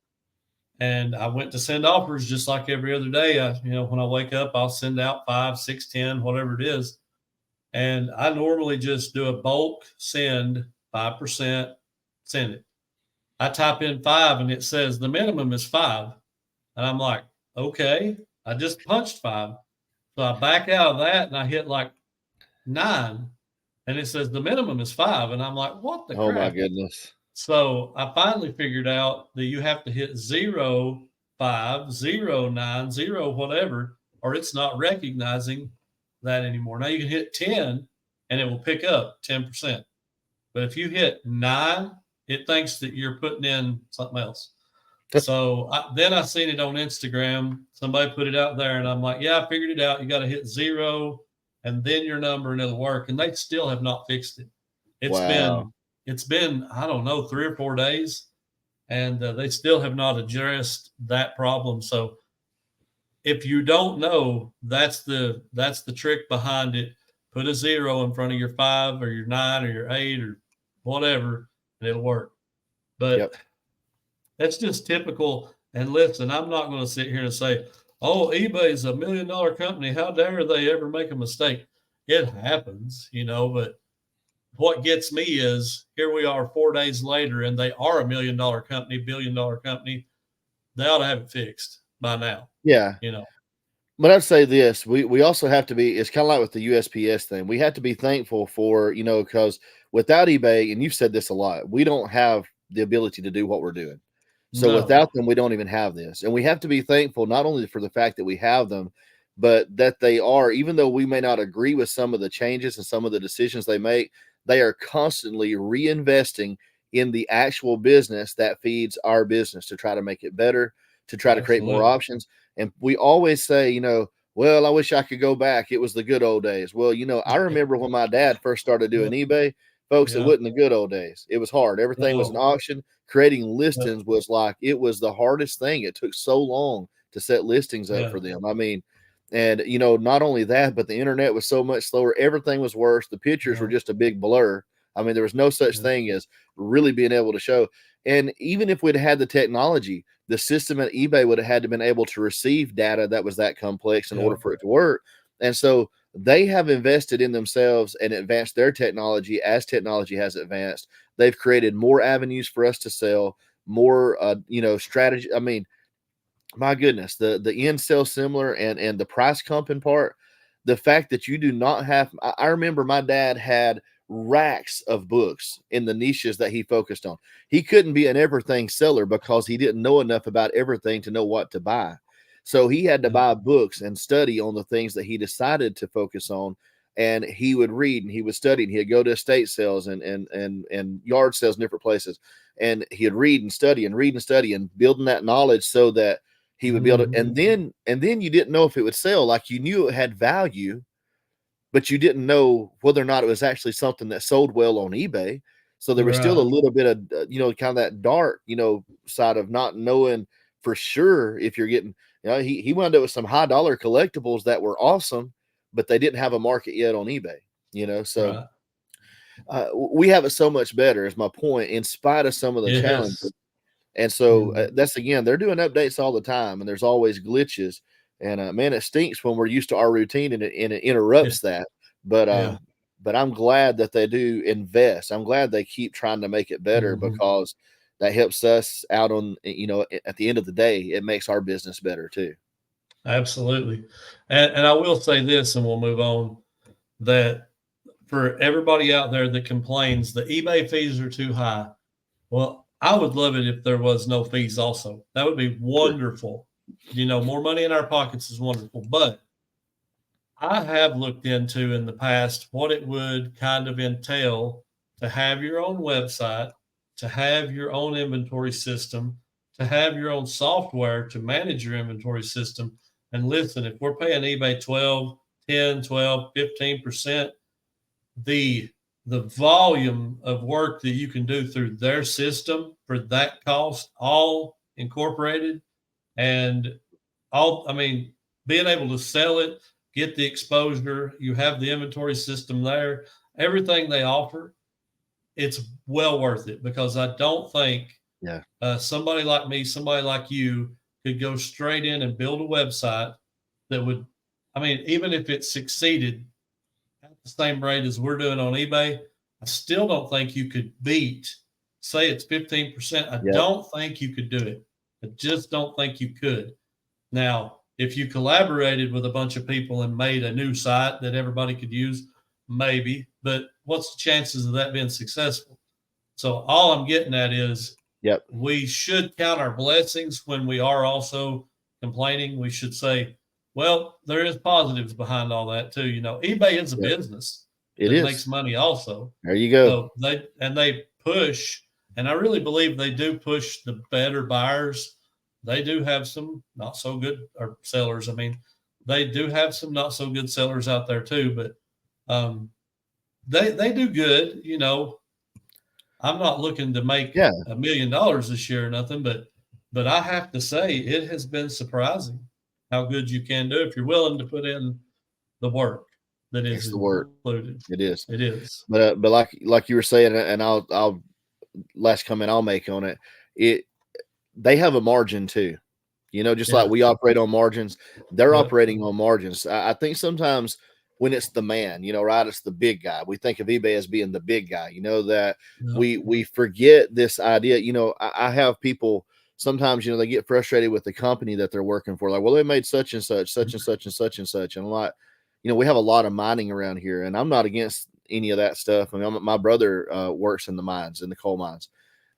[SPEAKER 1] And I went to send offers just like every other day. When I wake up, I'll send out 5, 6, 10, whatever it is. And I normally just do a bulk send, 5%, send it. I type in 5 and it says the minimum is 5. And I'm like, okay, I just punched 5. So I back out of that and I hit like 9 and it says the minimum is 5. And I'm like, what the crap?
[SPEAKER 2] Oh my goodness.
[SPEAKER 1] So I finally figured out that you have to hit 0, 5, 0, 9, 0, whatever, or it's not recognizing that anymore. Now you can hit 10 and it will pick up 10%. But if you hit 9, it thinks that you're putting in something else. So then I seen it on Instagram. Somebody put it out there and I'm like, yeah, I figured it out. You got to hit 0 and then your number and it'll work. And they still have not fixed it. It's been, I don't know, 3 or 4 days and they still have not addressed that problem. So if you don't know, that's the trick behind it. Put a 0 in front of your 5 or your 9 or your 8 or whatever, and it'll work. But that's just typical. And listen, I'm not going to sit here and say, oh, eBay is $1 million company. How dare they ever make a mistake? It happens, but what gets me is here we are 4 days later and they are $1 million company, $1 billion company. They ought to have it fixed by now.
[SPEAKER 2] Yeah. But I'd say this, we also have to be, it's kind of like with the USPS thing. We have to be thankful for, because without eBay, and you've said this a lot, we don't have the ability to do what we're doing. So without them, we don't even have this. And we have to be thankful, not only for the fact that we have them, but that they are, even though we may not agree with some of the changes and some of the decisions they make, they are constantly reinvesting in the actual business that feeds our business to try to make it better, to try to create more options. And we always say, well, I wish I could go back. It was the good old days. Well, I remember when my dad first started doing eBay, folks, it wasn't the good old days. It was hard. Everything was an auction. Creating listings was it was the hardest thing. It took so long to set listings up for them. I mean, and not only that, but the internet was so much slower. Everything was worse. The pictures were just a big blur. I mean, there was no such thing as really being able to show. And even if we'd had the technology, the system at eBay would have had to been able to receive data that was that complex in order for it to work. And so they have invested in themselves and advanced their technology as technology has advanced. They've created more avenues for us to sell, more, strategy. I mean, my goodness, the end sell similar and the price comping part, the fact that you do not have, I remember my dad had racks of books in the niches that he focused on. He couldn't be an everything seller because he didn't know enough about everything to know what to buy. So he had to buy books and study on the things that he decided to focus on. And he would read and he would study and he'd go to estate sales and yard sales in different places. And he'd read and study and building that knowledge so that he would be able to, and then you didn't know if it would sell. Like you knew it had value, but you didn't know whether or not it was actually something that sold well on eBay. So there was still a little bit of, kind of that dark, side of not knowing for sure if you're getting, he wound up with some high dollar collectibles that were awesome, but they didn't have a market yet on eBay, so we have it so much better is my point in spite of some of the challenges. And so that's, again, they're doing updates all the time and there's always glitches. And man, it stinks when we're used to our routine and it interrupts that. But I'm glad that they do invest. I'm glad they keep trying to make it better because that helps us out on, at the end of the day, it makes our business better too.
[SPEAKER 1] Absolutely. And I will say this, and we'll move on, that for everybody out there that complains the eBay fees are too high. Well, I would love it if there was no fees also. That would be wonderful. More money in our pockets is wonderful, but I have looked into in the past what it would kind of entail to have your own website, to have your own inventory system, to have your own software to manage your inventory system. And listen, if we're paying eBay 12, 10, 12, 15%, the volume of work that you can do through their system for that cost, all incorporated, and being able to sell it, get the exposure. You have the inventory system there. Everything they offer, it's well worth it, because I don't think somebody like me, somebody like you could go straight in and build a website that would, I mean, even if it succeeded at the same rate as we're doing on eBay, I still don't think you could beat, say it's 15%. I don't think you could do it. I just don't think you could. Now, if you collaborated with a bunch of people and made a new site that everybody could use, maybe, but what's the chances of that being successful? So all I'm getting at is we should count our blessings when we are also complaining. We should say, well, there is positives behind all that too. You know, eBay is a business. It makes money also.
[SPEAKER 2] There you go.
[SPEAKER 1] So they push, and I really believe they do push the better buyers. They do have some not so good or sellers. I mean, they do have some not so good sellers out there too, but they do good. You know, I'm not looking to make $1 million this year or nothing, but I have to say it has been surprising how good you can do if you're willing to put in the work that is included.
[SPEAKER 2] It is.
[SPEAKER 1] It is.
[SPEAKER 2] But like you were saying, and I'll last comment I'll make on it. They have a margin too, you know, just like we operate on margins, they're operating on margins. I think sometimes when it's the man, you know, right, it's the big guy. We think of eBay as being the big guy, you know, that we forget this idea. You know, I have people sometimes, you know, they get frustrated with the company that they're working for. Like, well, they made such and such, such and such and such and such. And a lot, you know, we have a lot of mining around here, and I'm not against any of that stuff. I mean, my brother works in the mines, in the coal mines.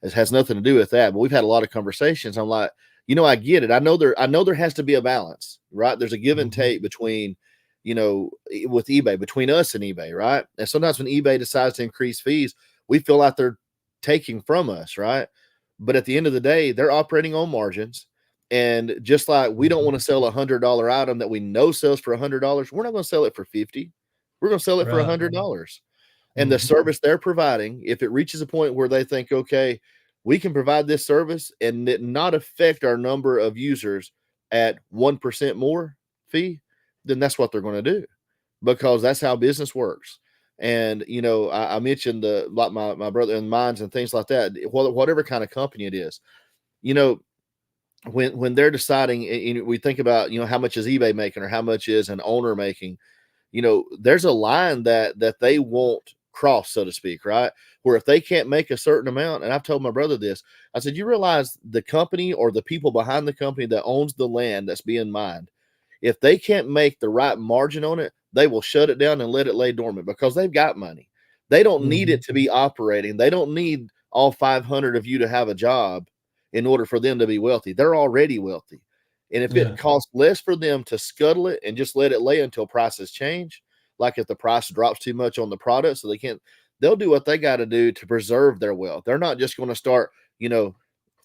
[SPEAKER 2] It has nothing to do with that, but we've had a lot of conversations. I'm like, you know, I get it. I know there has to be a balance, right? There's a give and take between, you know, with eBay, between us and eBay, right? And sometimes when eBay decides to increase fees, we feel like they're taking from us, right? But at the end of the day, they're operating on margins. And just like we don't want to sell $100 item that we know sells for $100, we're not going to sell it for $50. We're going to sell it for $100. And the service they're providing, if it reaches a point where they think, okay, we can provide this service and it not affect our number of users at 1% more fee, then that's what they're going to do, because that's how business works. And, you know, I mentioned like my brother and mines and things like that, whatever kind of company it is, you know, when they're deciding, and we think about, you know, how much is eBay making or how much is an owner making, you know, there's a line that they won't cross, so to speak, right? Where if they can't make a certain amount, and I've told my brother this, I said, you realize the company or the people behind the company that owns the land that's being mined, if they can't make the right margin on it, they will shut it down and let it lay dormant, because they've got money. They don't need it to be operating. They don't need all 500 of you to have a job in order for them to be wealthy. They're already wealthy. And if it costs less for them to scuttle it and just let it lay until prices change, like if the price drops too much on the product, so they'll do what they got to do to preserve their wealth. They're not just going to start, you know,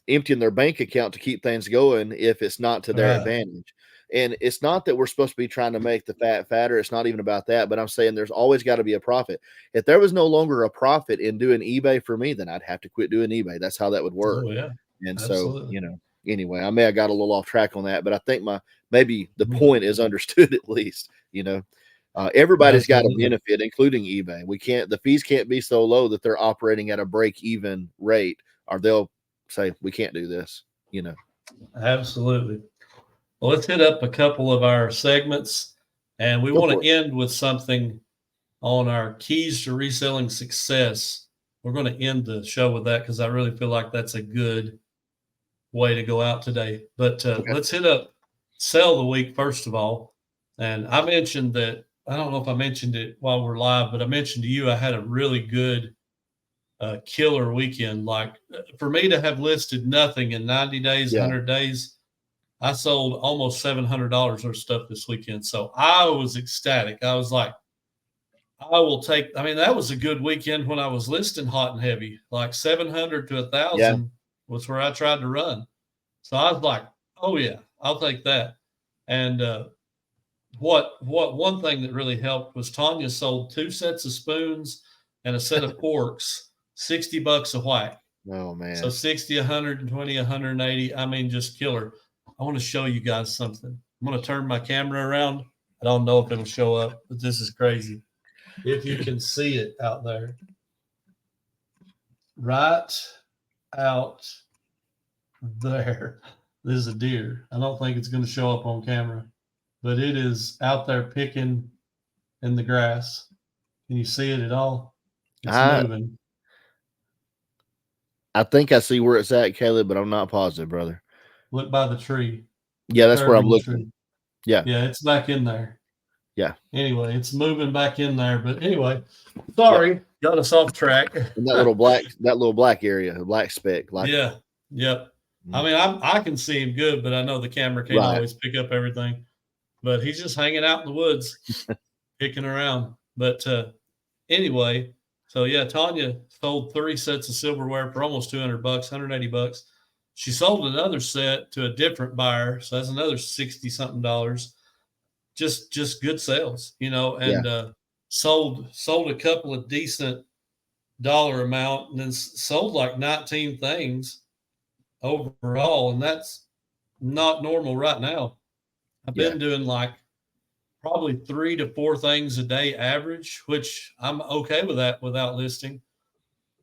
[SPEAKER 2] emptying their bank account to keep things going if it's not to their advantage. And it's not that we're supposed to be trying to make the fat fatter. It's not even about that, but I'm saying there's always got to be a profit. If there was no longer a profit in doing eBay for me, then I'd have to quit doing eBay. That's how that would work. And so, you know, anyway, I may have got a little off track on that, but I think maybe the point is understood at least, you know. Everybody's got a benefit, including eBay. The fees can't be so low that they're operating at a break-even rate, or they'll say, we can't do this, you know.
[SPEAKER 1] Absolutely. Well, let's hit up a couple of our segments, and we want to end with something on our keys to reselling success. We're going to end the show with that, because I really feel like that's a good way to go out today. But let's hit up Sell the Week, first of all. And I mentioned that, I don't know if I mentioned it while we're live, but I mentioned to you I had a really good killer weekend. Like, for me to have listed nothing in 90 days, 100 days, I sold almost $700 worth of stuff this weekend. So I was ecstatic. I was like, that was a good weekend when I was listing hot and heavy. Like 700 to 1,000 was where I tried to run. So I was like, oh yeah, I'll take that. And what one thing that really helped was Tanya sold 2 sets of spoons and a set of forks, $60 a whack.
[SPEAKER 2] Oh man.
[SPEAKER 1] So 60, 120, 180. I mean, just killer. I want to show you guys something. I'm going to turn my camera around. I don't know if it'll show up, but this is crazy. If you can see it out there, right out there, there's a deer. I don't think it's going to show up on camera, but it is out there picking in the grass. Can you see it at all? It's moving.
[SPEAKER 2] I think I see where it's at, Caleb, but I'm not positive, brother.
[SPEAKER 1] Look by the tree.
[SPEAKER 2] Yeah, that's where I'm looking. Yeah.
[SPEAKER 1] Yeah, it's back in there.
[SPEAKER 2] Yeah.
[SPEAKER 1] Anyway, it's moving back in there. But anyway, sorry, got us off track.
[SPEAKER 2] And that little black area, a black speck.
[SPEAKER 1] Yeah. Yep. I mean, I can see him good, but I know the camera can't always pick up everything. But he's just hanging out in the woods, kicking around. But anyway, so yeah, Tanya sold 3 sets of silverware for almost $200, $180. She sold another set to a different buyer, so that's another $60-something. Just good sales, and sold a couple of decent dollar amount, and then sold like 19 things overall, and that's not normal right now. I've been doing like probably 3 to 4 things a day average, which I'm okay with that without listing.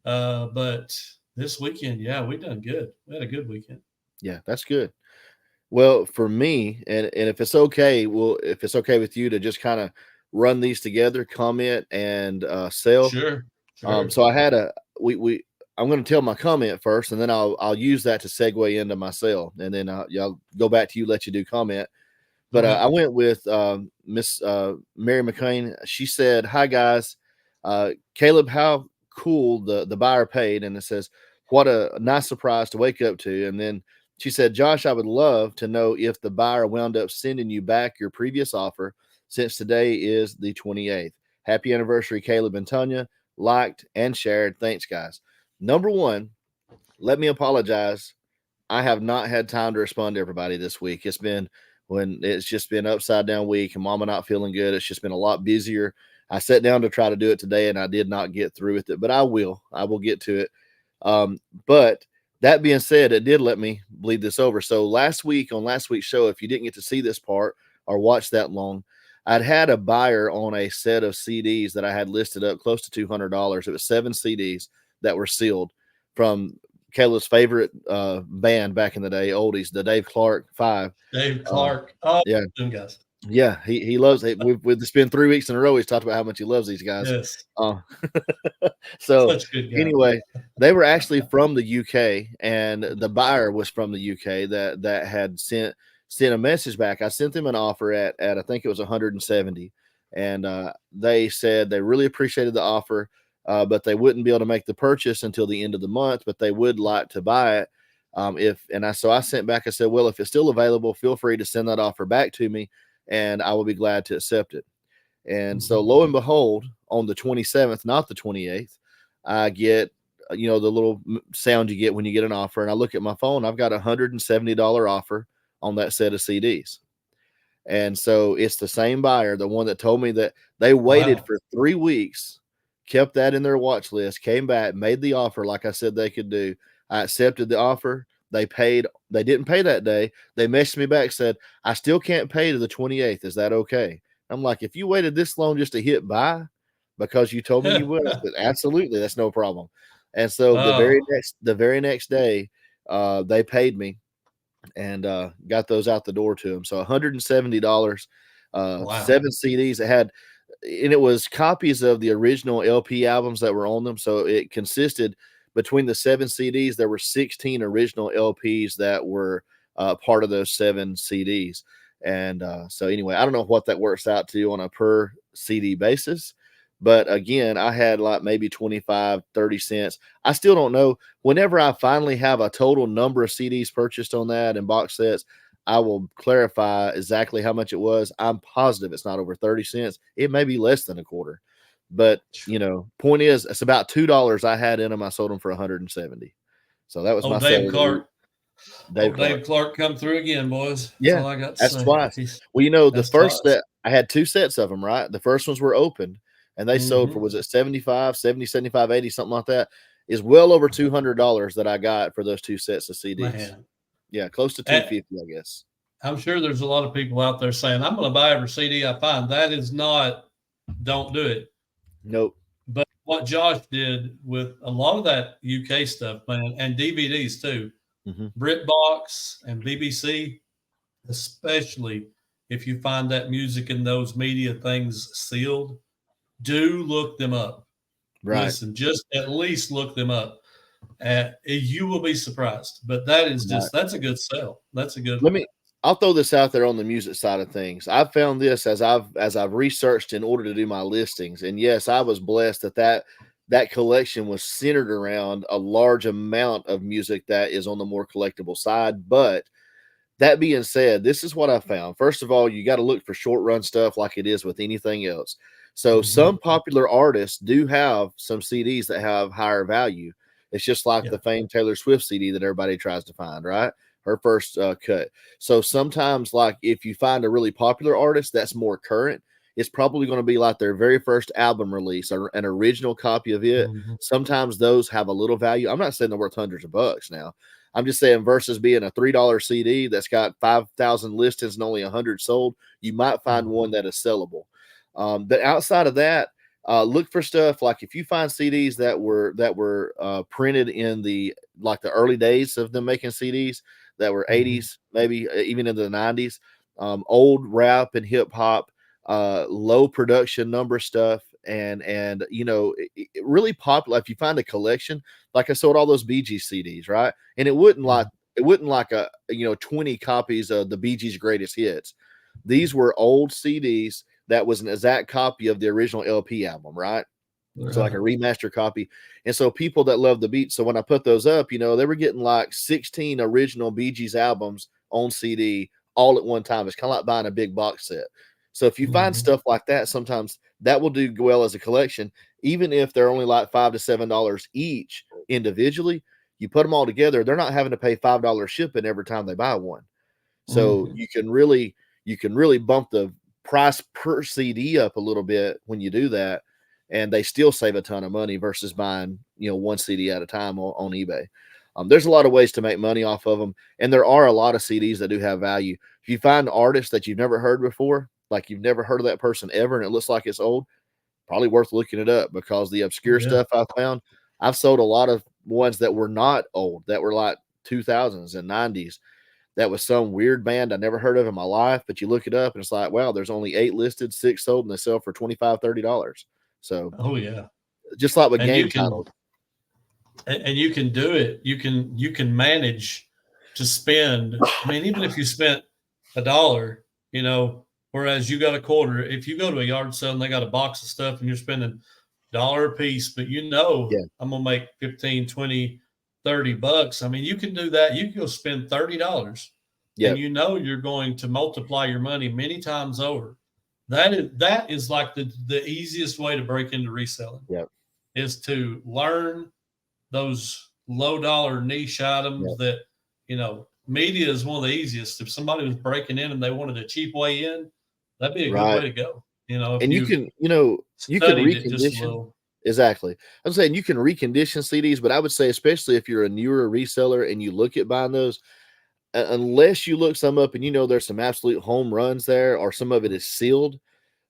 [SPEAKER 1] But this weekend, we done good. We had a good weekend.
[SPEAKER 2] Yeah, that's good. Well, for me, and if it's okay, if it's okay with you to just kind of run these together, comment and sell.
[SPEAKER 1] Sure.
[SPEAKER 2] So I had I'm going to tell my comment first, and then I'll use that to segue into my sell, and then I'll go back to you, let you do comment. But I went with Miss Mary McCain. She said, "Hi guys, Caleb, how cool the buyer paid," and it says, "What a nice surprise to wake up to." And then she said, "Josh, I would love to know if the buyer wound up sending you back your previous offer, since today is the 28th. Happy anniversary, Caleb and Tanya. Liked and shared. Thanks, guys." Number one, let me apologize. I have not had time to respond to everybody this week. It's just been upside down week and mama not feeling good. It's just been a lot busier. I sat down to try to do it today and I did not get through with it, but I will get to it. But that being said, it did let me bleed this over. So last week's show, if you didn't get to see this part or watch that long, I'd had a buyer on a set of CDs that I had listed up close to $200. It was 7 CDs that were sealed from Caleb's favorite band back in the day, oldies, the Dave Clark 5.
[SPEAKER 1] Dave Clark.
[SPEAKER 2] Yeah.
[SPEAKER 1] Them guys.
[SPEAKER 2] Yeah, he loves it. It's been 3 weeks in a row. He's talked about how much he loves these guys.
[SPEAKER 1] Yes.
[SPEAKER 2] So anyway, they were actually from the UK, and the buyer was from the UK that had sent a message back. I sent them an offer at I think it was 170, and they said they really appreciated the offer, but they wouldn't be able to make the purchase until the end of the month, but they would like to buy it. So I sent back. I said, well, if it's still available, feel free to send that offer back to me, and I will be glad to accept it. And so lo and behold, on the 27th, not the 28th, I get, the little sound you get when you get an offer. And I look at my phone, I've got a $170 offer on that set of CDs. And so it's the same buyer, the one that told me that they waited for 3 weeks, kept that in their watch list, came back, made the offer like I said they could do. I accepted the offer. They paid. They didn't pay that day. They messaged me back, said, "I still can't pay to the 28th. Is that okay?" I'm like, if you waited this long just to hit buy because you told me you would, I said, absolutely, that's no problem. And so the very next day, they paid me and got those out the door to them. So $170, 7 CDs. It was copies of the original LP albums that were on them. So it consisted, between the 7 CDs, there were 16 original LPs that were part of those 7 CDs. And so anyway, I don't know what that works out to on a per CD basis, but again, I had like maybe 25, 30 cents. I still don't know. Whenever I finally have a total number of CDs purchased on that and box sets, I will clarify exactly how much it was. I'm positive it's not over 30 cents. It may be less than a quarter, but point is, it's about $2 I had in them. I sold them for 170. So that was my
[SPEAKER 1] Dave Clark.
[SPEAKER 2] Dave
[SPEAKER 1] Clark come through again, boys.
[SPEAKER 2] Yeah, that's twice. Well, the first set, I had 2 sets of them, right? The first ones were opened, and they sold for, was it 75, 70, 75, 80, something like that. Is well over $200 that I got for those 2 sets of CDs. Man. Yeah, close to $250, I guess.
[SPEAKER 1] I'm sure there's a lot of people out there saying, I'm going to buy every CD I find. That is not, don't do it.
[SPEAKER 2] Nope.
[SPEAKER 1] But what Josh did with a lot of that UK stuff, man, and DVDs too, BritBox and BBC, especially if you find that music in those media things sealed, do look them up.
[SPEAKER 2] Right.
[SPEAKER 1] Listen, just at least look them up. You will be surprised. But that is just, that's a good sell. That's a good
[SPEAKER 2] I'll throw this out there on the music side of things. I've found this as I've researched in order to do my listings. And yes, I was blessed that collection was centered around a large amount of music that is on the more collectible side. But that being said, this is what I found. First of all, you got to look for short run stuff like it is with anything else. So some popular artists do have some CDs that have higher value. It's just like the famed Taylor Swift CD that everybody tries to find, right? Her first cut. So sometimes, like if you find a really popular artist that's more current, it's probably going to be like their very first album release or an original copy of it. Sometimes those have a little value. I'm not saying they're worth hundreds of bucks now. I'm just saying versus being a $3 CD that's got 5,000 listings and only 100 sold, you might find one that is sellable. But outside of that, look for stuff like if you find CDs that were printed in the early days of them making CDs that were 80s, maybe even into the 90s, old rap and hip hop, low production number stuff, and you know, really popular. If you find a collection, like I sold all those Bee Gees CDs, right? And it wouldn't like a 20 copies of the Bee Gees greatest hits. These were old CDs that was an exact copy of the original LP album, right? So like a remaster copy. And so people that love the beat. So when I put those up, they were getting like 16 original Bee Gees albums on CD all at one time. It's kind of like buying a big box set. So if you find stuff like that, sometimes that will do well as a collection, even if they're only like $5 to $7 each individually. You put them all together, they're not having to pay $5 shipping every time they buy one. So you can really bump the price per CD up a little bit when you do that, and they still save a ton of money versus buying one CD at a time on eBay. There's a lot of ways to make money off of them, and there are a lot of CDs that do have value. If you find artists that you've never heard before, like you've never heard of that person ever, and it looks like it's old, probably worth looking it up, because the obscure stuff I found, I've sold a lot of ones that were not old, that were like 2000s and 90s. That was some weird band I never heard of in my life, but you look it up and it's like, wow, there's only 8 listed, 6 sold, and they sell for $25, $30. So, just like with game titles.
[SPEAKER 1] And you can do it. You can manage to spend. I mean, even if you spent $1, whereas you got a quarter. If you go to a yard sale and they got a box of stuff and you're spending $1 a piece, but I'm gonna make 15, 20, $30. I mean, you can do that. You can go spend $30, and you're going to multiply your money many times over. That is like the easiest way to break into reselling. Is to learn those low dollar niche items that media is one of the easiest. If somebody was breaking in and they wanted a cheap way in, that'd be a good way to go.
[SPEAKER 2] And you can recondition. Exactly. I'm saying you can recondition CDs, but I would say, especially if you're a newer reseller and you look at buying those, unless you look some up and there's some absolute home runs there, or some of it is sealed,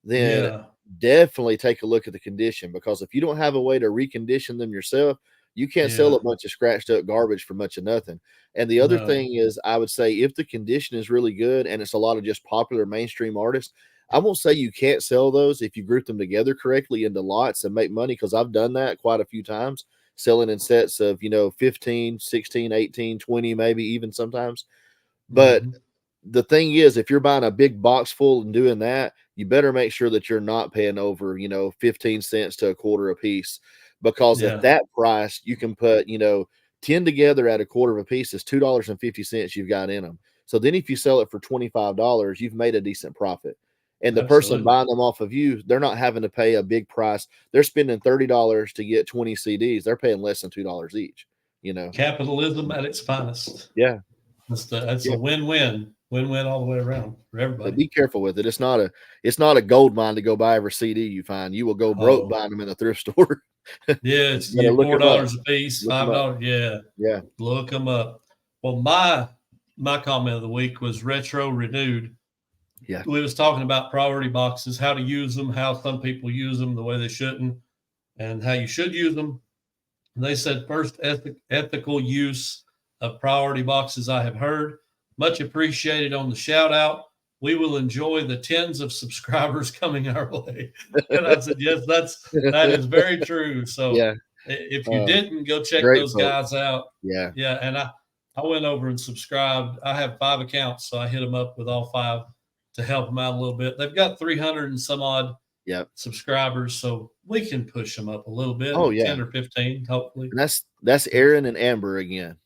[SPEAKER 2] then definitely take a look at the condition, because if you don't have a way to recondition them yourself, you can't sell a bunch of scratched up garbage for much of nothing. And the other thing is, I would say if the condition is really good and it's a lot of just popular mainstream artists, I won't say you can't sell those if you group them together correctly into lots and make money, because I've done that quite a few times, selling in sets of 15, 16, 18, 20, maybe even sometimes. But the thing is, if you're buying a big box full and doing that, you better make sure that you're not paying over 15 cents to a quarter a piece, because at that price you can put 10 together at a quarter of a piece is $2.50 you've got in them. So then if you sell it for $25, you've made a decent profit. And the person buying them off of you, they're not having to pay a big price. They're spending $30 to get 20 CDs. They're paying less than $2 each.
[SPEAKER 1] Capitalism at its finest.
[SPEAKER 2] Yeah,
[SPEAKER 1] that's a win-win all the way around for everybody.
[SPEAKER 2] But be careful with it. It's not a gold mine to go buy every CD you find. You will go broke buying them in the thrift store.
[SPEAKER 1] It's $4 a piece, $5. Yeah. Look them up. Well, my comment of the week was retro renewed.
[SPEAKER 2] Yeah.
[SPEAKER 1] We was talking about priority boxes, how to use them, how some people use them the way they shouldn't, and how you should use them. And they said first ethical use of priority boxes I have heard. Much appreciated on the shout out. We will enjoy the tens of subscribers coming our way. And I said, yes, that is very true. So
[SPEAKER 2] Yeah.
[SPEAKER 1] if you didn't, go check
[SPEAKER 2] great
[SPEAKER 1] those
[SPEAKER 2] folks.
[SPEAKER 1] guys out.
[SPEAKER 2] Yeah.
[SPEAKER 1] Yeah. And I went over and subscribed. I have 5 accounts, so I hit them up with all 5 to help them out a little bit. They've got 300 and some odd subscribers, so we can push them up a little bit.
[SPEAKER 2] Oh, yeah.
[SPEAKER 1] 10 or 15, hopefully.
[SPEAKER 2] And that's Aaron and Amber again.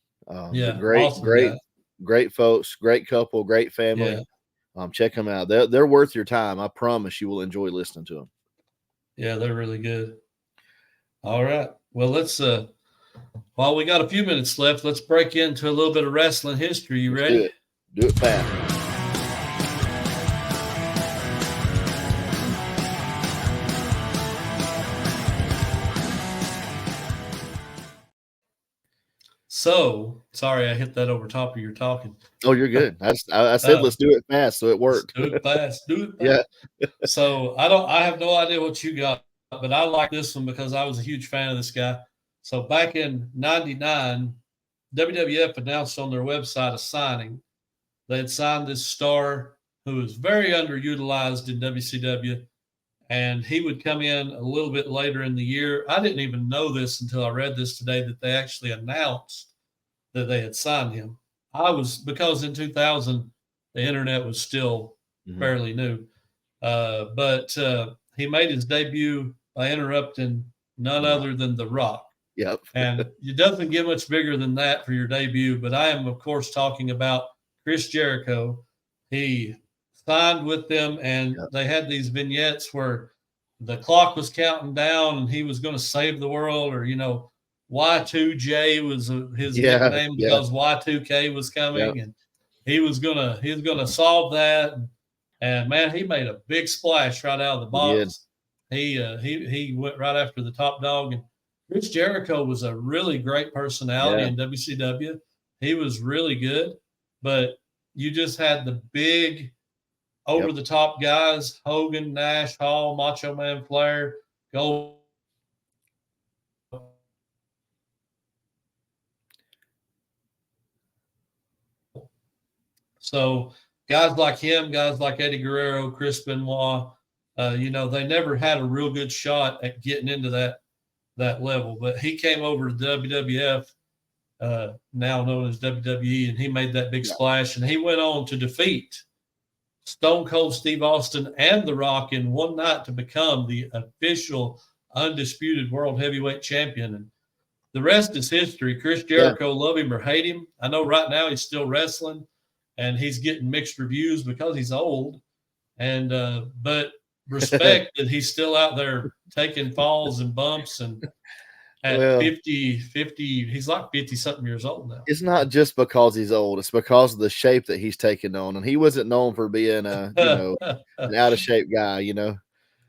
[SPEAKER 2] Great folks, great couple, great family.
[SPEAKER 1] Yeah.
[SPEAKER 2] Check them out. They're worth your time. I promise you will enjoy listening to them.
[SPEAKER 1] Yeah, they're really good. All right. Well, let's while we got a few minutes left, let's break into a little bit of wrestling history. You ready?
[SPEAKER 2] Do it fast.
[SPEAKER 1] So, sorry, I hit that over top of your talking.
[SPEAKER 2] Oh, you're good. I said let's do it fast, so it worked.
[SPEAKER 1] Do it fast. Do it fast.
[SPEAKER 2] Yeah.
[SPEAKER 1] So I have no idea what you got, but I like this one because I was a huge fan of this guy. So back in '99, WWF announced on their website a signing. They had signed this star who was very underutilized in WCW, and he would come in a little bit later in the year. I didn't even know this until I read this today, that they actually announced that they had signed him. Because in 2000, the internet was still fairly new. But he made his debut by interrupting none other than The Rock.
[SPEAKER 2] Yep.
[SPEAKER 1] And it doesn't get much bigger than that for your debut, but I am, of course, talking about Chris Jericho. He signed with them, and they had these vignettes where the clock was counting down and he was going to save the world, or, Y2J was his nickname because Y2K was coming, and he was gonna solve that. And man, he made a big splash right out of the box. He went right after the top dog. And Chris Jericho was a really great personality in WCW. He was really good, but you just had the big over the top guys: Hogan, Nash, Hall, Macho Man, Flair, Gold. So guys like him, guys like Eddie Guerrero, Chris Benoit, they never had a real good shot at getting into that level. But he came over to WWF, now known as WWE, and he made that big splash. And he went on to defeat Stone Cold Steve Austin and The Rock in one night to become the official undisputed world heavyweight champion. And the rest is history. Chris Jericho, love him or hate him. I know right now he's still wrestling, and he's getting mixed reviews because he's old. And but respect that he's still out there taking falls and bumps. And at 50, he's like 50-something years old now.
[SPEAKER 2] It's not just because he's old. It's because of the shape that he's taken on. And he wasn't known for being an out-of-shape guy,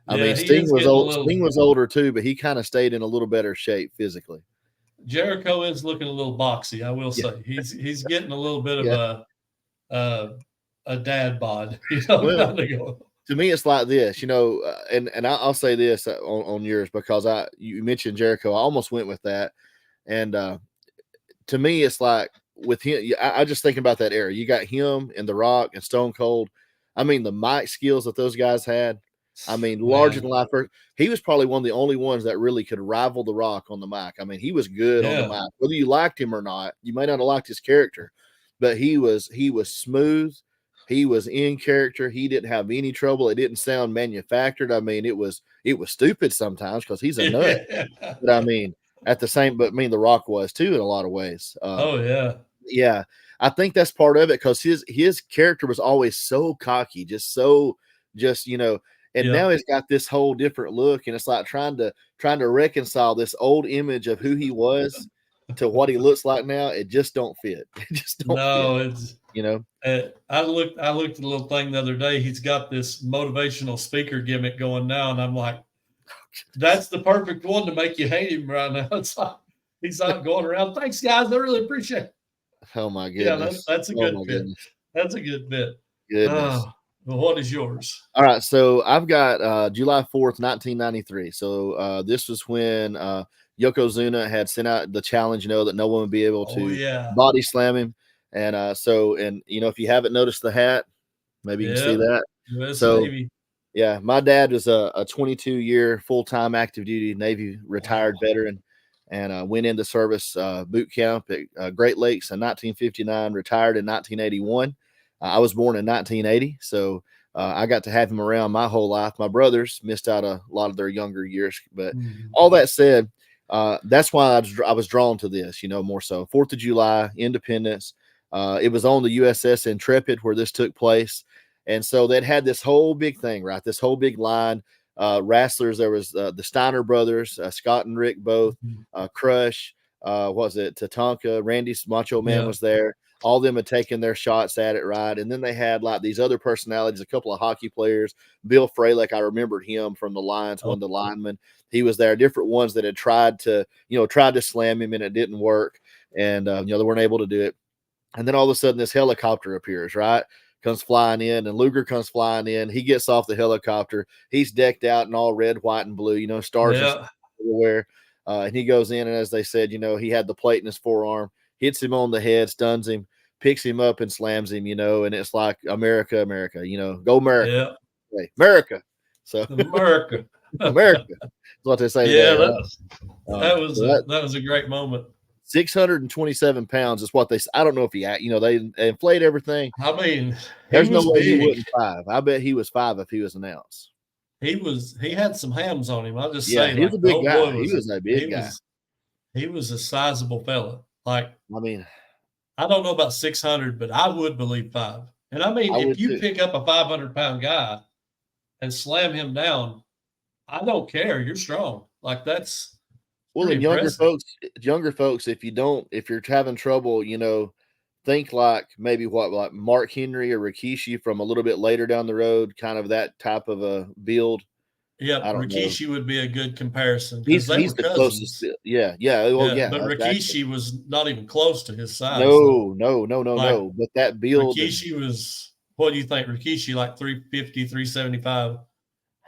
[SPEAKER 2] I mean, Sting was old. Sting was older too, but he kind of stayed in a little better shape physically.
[SPEAKER 1] Jericho is looking a little boxy, I will say. He's getting a little bit of a dad bod.
[SPEAKER 2] To me, it's like this, and I'll say this on yours because you mentioned Jericho. I almost went with that, and to me, it's like with him. I just think about that era. You got him and The Rock and Stone Cold. I mean, the mic skills that those guys had. I mean, larger than life. He was probably one of the only ones that really could rival The Rock on the mic. I mean, he was good on the mic. Whether you liked him or not, you may not have liked his character, but he was smooth. He was in character. He didn't have any trouble. It didn't sound manufactured. I mean, it was stupid sometimes because he's a nut. But I mean, The Rock was too in a lot of ways. Yeah. I think that's part of it because his character was always so cocky, and now he's got this whole different look, and it's like trying to reconcile this old image of who he was to what he looks like now. It just don't fit. It just don't fit.
[SPEAKER 1] I looked at a little thing the other day. He's got this motivational speaker gimmick going now, and I'm like, that's the perfect one to make you hate him right now. It's like he's not going around. Thanks, guys. I really appreciate it.
[SPEAKER 2] Oh my
[SPEAKER 1] Yeah,
[SPEAKER 2] goodness.
[SPEAKER 1] that's a
[SPEAKER 2] Oh
[SPEAKER 1] good
[SPEAKER 2] my
[SPEAKER 1] bit.
[SPEAKER 2] goodness.
[SPEAKER 1] That's a good bit.
[SPEAKER 2] Goodness.
[SPEAKER 1] Well, what is yours?
[SPEAKER 2] All right. So I've got July 4th, 1993. So this was when Yokozuna had sent out the challenge, that no one would be able to body slam him. And if you haven't noticed the hat, maybe you can see that.
[SPEAKER 1] US
[SPEAKER 2] So
[SPEAKER 1] Navy.
[SPEAKER 2] yeah, my dad was a 22-year full-time active duty Navy retired veteran, and went into service boot camp at Great Lakes in 1959, retired in 1981. I was born in 1980, so I got to have him around my whole life. My brothers missed out a lot of their younger years, but all that said, that's why I was drawn to this, more so. 4th of July, Independence. It was on the USS Intrepid where this took place. And so they'd had this whole big thing, right? This whole big line. Wrestlers, there was the Steiner brothers, Scott and Rick both, Crush, Tatanka, Randy's Macho Man was there. All of them had taken their shots at it, right? And then they had like these other personalities, a couple of hockey players. Bill Fralick, I remembered him from the Lions, one of the linemen. He was there. Different ones that had tried to slam him and it didn't work. And, they weren't able to do it. And then all of a sudden this helicopter appears, right? Comes flying in, and Luger comes flying in. He gets off the helicopter. He's decked out in all red, white, and blue, stars everywhere. And he goes in, and as they said, he had the plate in his forearm, hits him on the head, stuns him, picks him up and slams him, and it's like America, America, go America. Yeah. America. So
[SPEAKER 1] America.
[SPEAKER 2] America. That's what they say.
[SPEAKER 1] Yeah,
[SPEAKER 2] today,
[SPEAKER 1] that was a great moment.
[SPEAKER 2] 627 pounds is what they. I don't know if he, they inflate everything.
[SPEAKER 1] I mean,
[SPEAKER 2] there's no way he wasn't 5. I bet he was 5 if he was announced.
[SPEAKER 1] He had some hams on him. I'll just
[SPEAKER 2] say,
[SPEAKER 1] he
[SPEAKER 2] was a big guy. He was a big guy.
[SPEAKER 1] He was a sizable fella.
[SPEAKER 2] I
[SPEAKER 1] don't know about 600, but I would believe 5. And if you pick up a 500-pound guy and slam him down, I don't care. You're strong. That's.
[SPEAKER 2] Well, and younger folks, if you're having trouble, think like maybe like Mark Henry or Rikishi from a little bit later down the road, kind of that type of a build.
[SPEAKER 1] Yeah, Rikishi would be a good comparison.
[SPEAKER 2] He's the closest. Yeah.
[SPEAKER 1] But Rikishi was not even close to his size.
[SPEAKER 2] No. But that build.
[SPEAKER 1] Rikishi was, what do you think? Rikishi like 350, 375,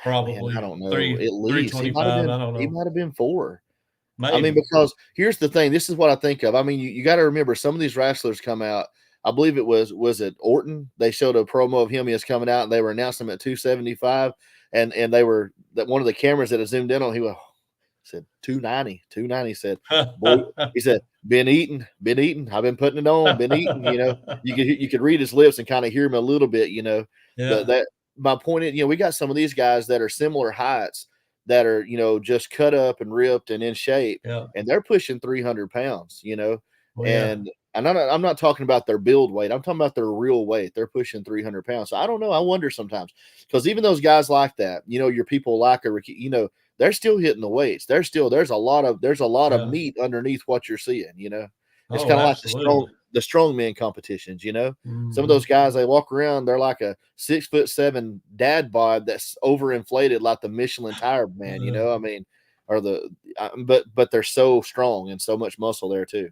[SPEAKER 1] probably.
[SPEAKER 2] Man, I don't know.
[SPEAKER 1] At least 325. I don't know.
[SPEAKER 2] He might have been 4.
[SPEAKER 1] Maybe.
[SPEAKER 2] Because here's the thing. This is what I think of. You got to remember some of these wrestlers come out. I believe it was it Orton? They showed a promo of him. He was coming out, and they were announcing him at 275. And they were that one of the cameras that had zoomed in on. He said 290. 290 said. Boy, he said been eating. I've been putting it on. Been eating. You could read his lips and kind of hear him a little bit.
[SPEAKER 1] Yeah.
[SPEAKER 2] That my point is, we got some of these guys that are similar heights, that are, just cut up and ripped and in shape, and they're pushing 300 pounds, and I'm not talking about their build weight. I'm talking about their real weight. They're pushing 300 pounds. So I don't know. I wonder sometimes, because even those guys like that, your people like they're still hitting the weights. There's a lot of meat underneath what you're seeing, It's kind of like the strongman competitions, Some of those guys, they walk around, they're like a 6'7" dad bod that's overinflated, like the Michelin tire man, but they're so strong and so much muscle there too.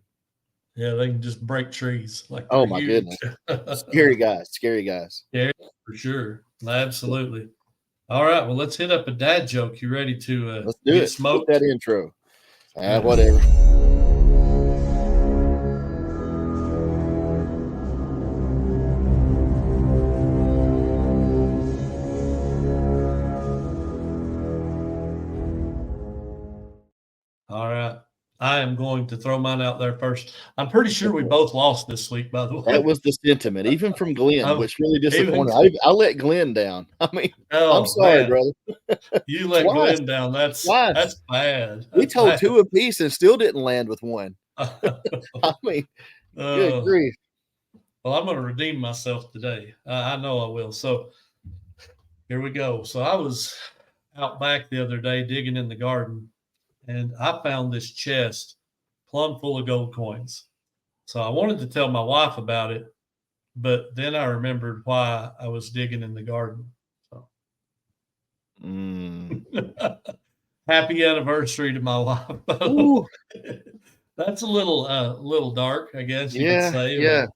[SPEAKER 1] Yeah, they can just break trees.
[SPEAKER 2] Oh my goodness. Scary guys.
[SPEAKER 1] Yeah, for sure. Absolutely. All right. Well, let's hit up a dad joke. You ready to
[SPEAKER 2] let's do it.
[SPEAKER 1] Smoke
[SPEAKER 2] that intro. Whatever.
[SPEAKER 1] All right. I am going to throw mine out there first. I'm pretty sure we both lost this week, by the way.
[SPEAKER 2] That was the sentiment, even from Glenn, which really disappointed. I let Glenn down. I'm sorry, brother.
[SPEAKER 1] You let Glenn down. That's bad.
[SPEAKER 2] We told bad. 2 apiece and still didn't land with 1. Good grief.
[SPEAKER 1] Well, I'm going to redeem myself today. I know I will. So here we go. So I was out back the other day digging in the garden, and I found this chest plumb full of gold coins. So I wanted to tell my wife about it, but then I remembered why I was digging in the garden. So happy anniversary to my wife. That's a little dark, I guess you could
[SPEAKER 2] Yeah,
[SPEAKER 1] say.
[SPEAKER 2] yeah.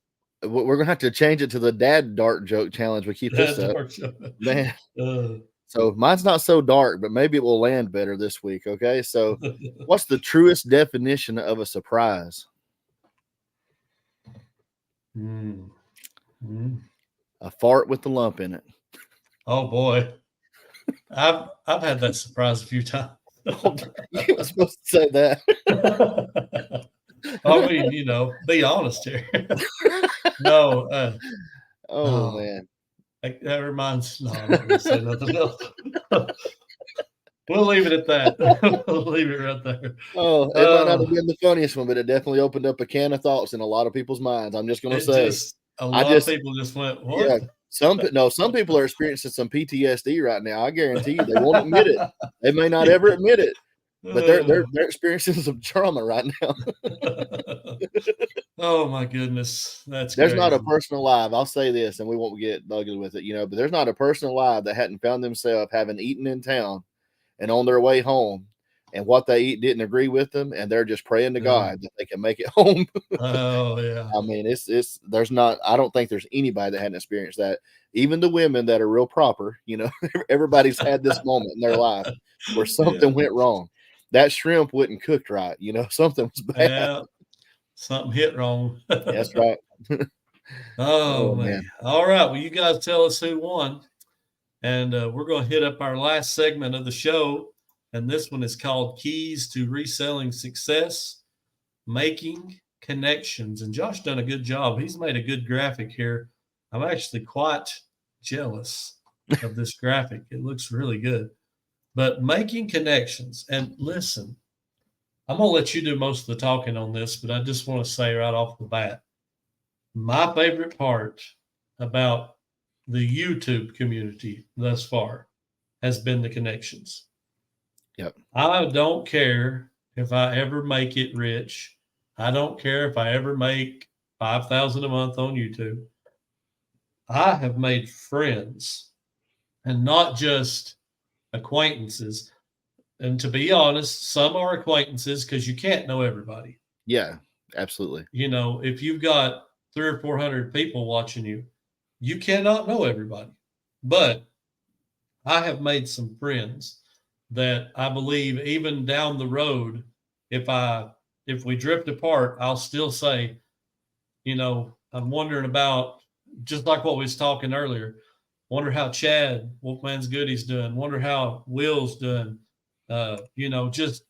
[SPEAKER 2] We're gonna have to change it to the dad dark joke challenge. We keep this up,
[SPEAKER 1] Dark joke.
[SPEAKER 2] man.
[SPEAKER 1] Uh,
[SPEAKER 2] So mine's not so dark, but maybe it will land better this week. Okay. So what's the truest definition of a surprise?
[SPEAKER 1] mm, mm.
[SPEAKER 2] A fart with the lump in it.
[SPEAKER 1] Oh boy, I've had that surprise a few times.
[SPEAKER 2] You were supposed to say that.
[SPEAKER 1] I mean, be honest here. No,
[SPEAKER 2] Oh man.
[SPEAKER 1] that reminds. No, I'm not going to say nothing else. We'll leave it at that. We'll leave it right there.
[SPEAKER 2] Oh, it might not have been the funniest one, but it definitely opened up a can of thoughts in a lot of people's minds. I'm just gonna say,
[SPEAKER 1] a lot of people just went, "What?"
[SPEAKER 2] Yeah, some people are experiencing some PTSD right now. I guarantee you, they won't admit it. They may not ever admit it, but they're experiencing some trauma right now.
[SPEAKER 1] Oh my goodness,
[SPEAKER 2] There's
[SPEAKER 1] crazy.
[SPEAKER 2] not a person alive. I'll say this, and we won't get ugly with it, but there's not a person alive that hadn't found themselves having eaten in town and on their way home, and what they eat didn't agree with them, and they're just praying to God that they can make it home.
[SPEAKER 1] Oh yeah.
[SPEAKER 2] I mean, there's not. I don't think there's anybody that hadn't experienced that. Even the women that are real proper, everybody's had this moment in their life where something went wrong. That shrimp wasn't cooked right. Something was bad.
[SPEAKER 1] Yeah, something hit wrong.
[SPEAKER 2] That's right.
[SPEAKER 1] Oh man. All right. Well, you guys tell us who won. And we're going to hit up our last segment of the show. And this one is called Keys to Reselling Success, Making Connections. And Josh done a good job. He's made a good graphic here. I'm actually quite jealous of this graphic. It looks really good. But making connections. And listen, I'm going to let you do most of the talking on this, but I just want to say right off the bat, my favorite part about the YouTube community thus far has been the connections.
[SPEAKER 2] Yep.
[SPEAKER 1] I don't care if I ever make it rich. I don't care if I ever make $5,000 a month on YouTube. I have made friends and not just acquaintances. And to be honest, some are acquaintances because you can't know everybody.
[SPEAKER 2] Yeah, absolutely.
[SPEAKER 1] If you've got 300 or 400 people watching you, you cannot know everybody. But I have made some friends that I believe even down the road, if we drift apart, I'll still say, I'm wondering about, just like what we was talking earlier, wonder how Chad, Wolfman's Goodies doing, wonder how Will's doing, just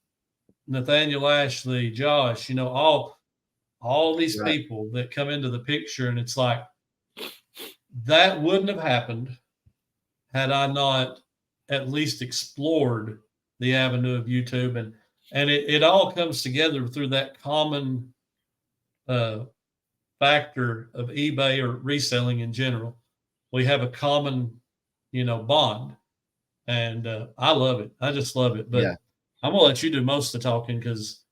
[SPEAKER 1] Nathaniel Ashley, Josh, all these people that come into the picture, and it's like, that wouldn't have happened had I not at least explored the avenue of YouTube. And it all comes together through that common factor of eBay or reselling in general. We have a common, bond. And I love it. I just love it. But I'm going to let you do most of the talking because.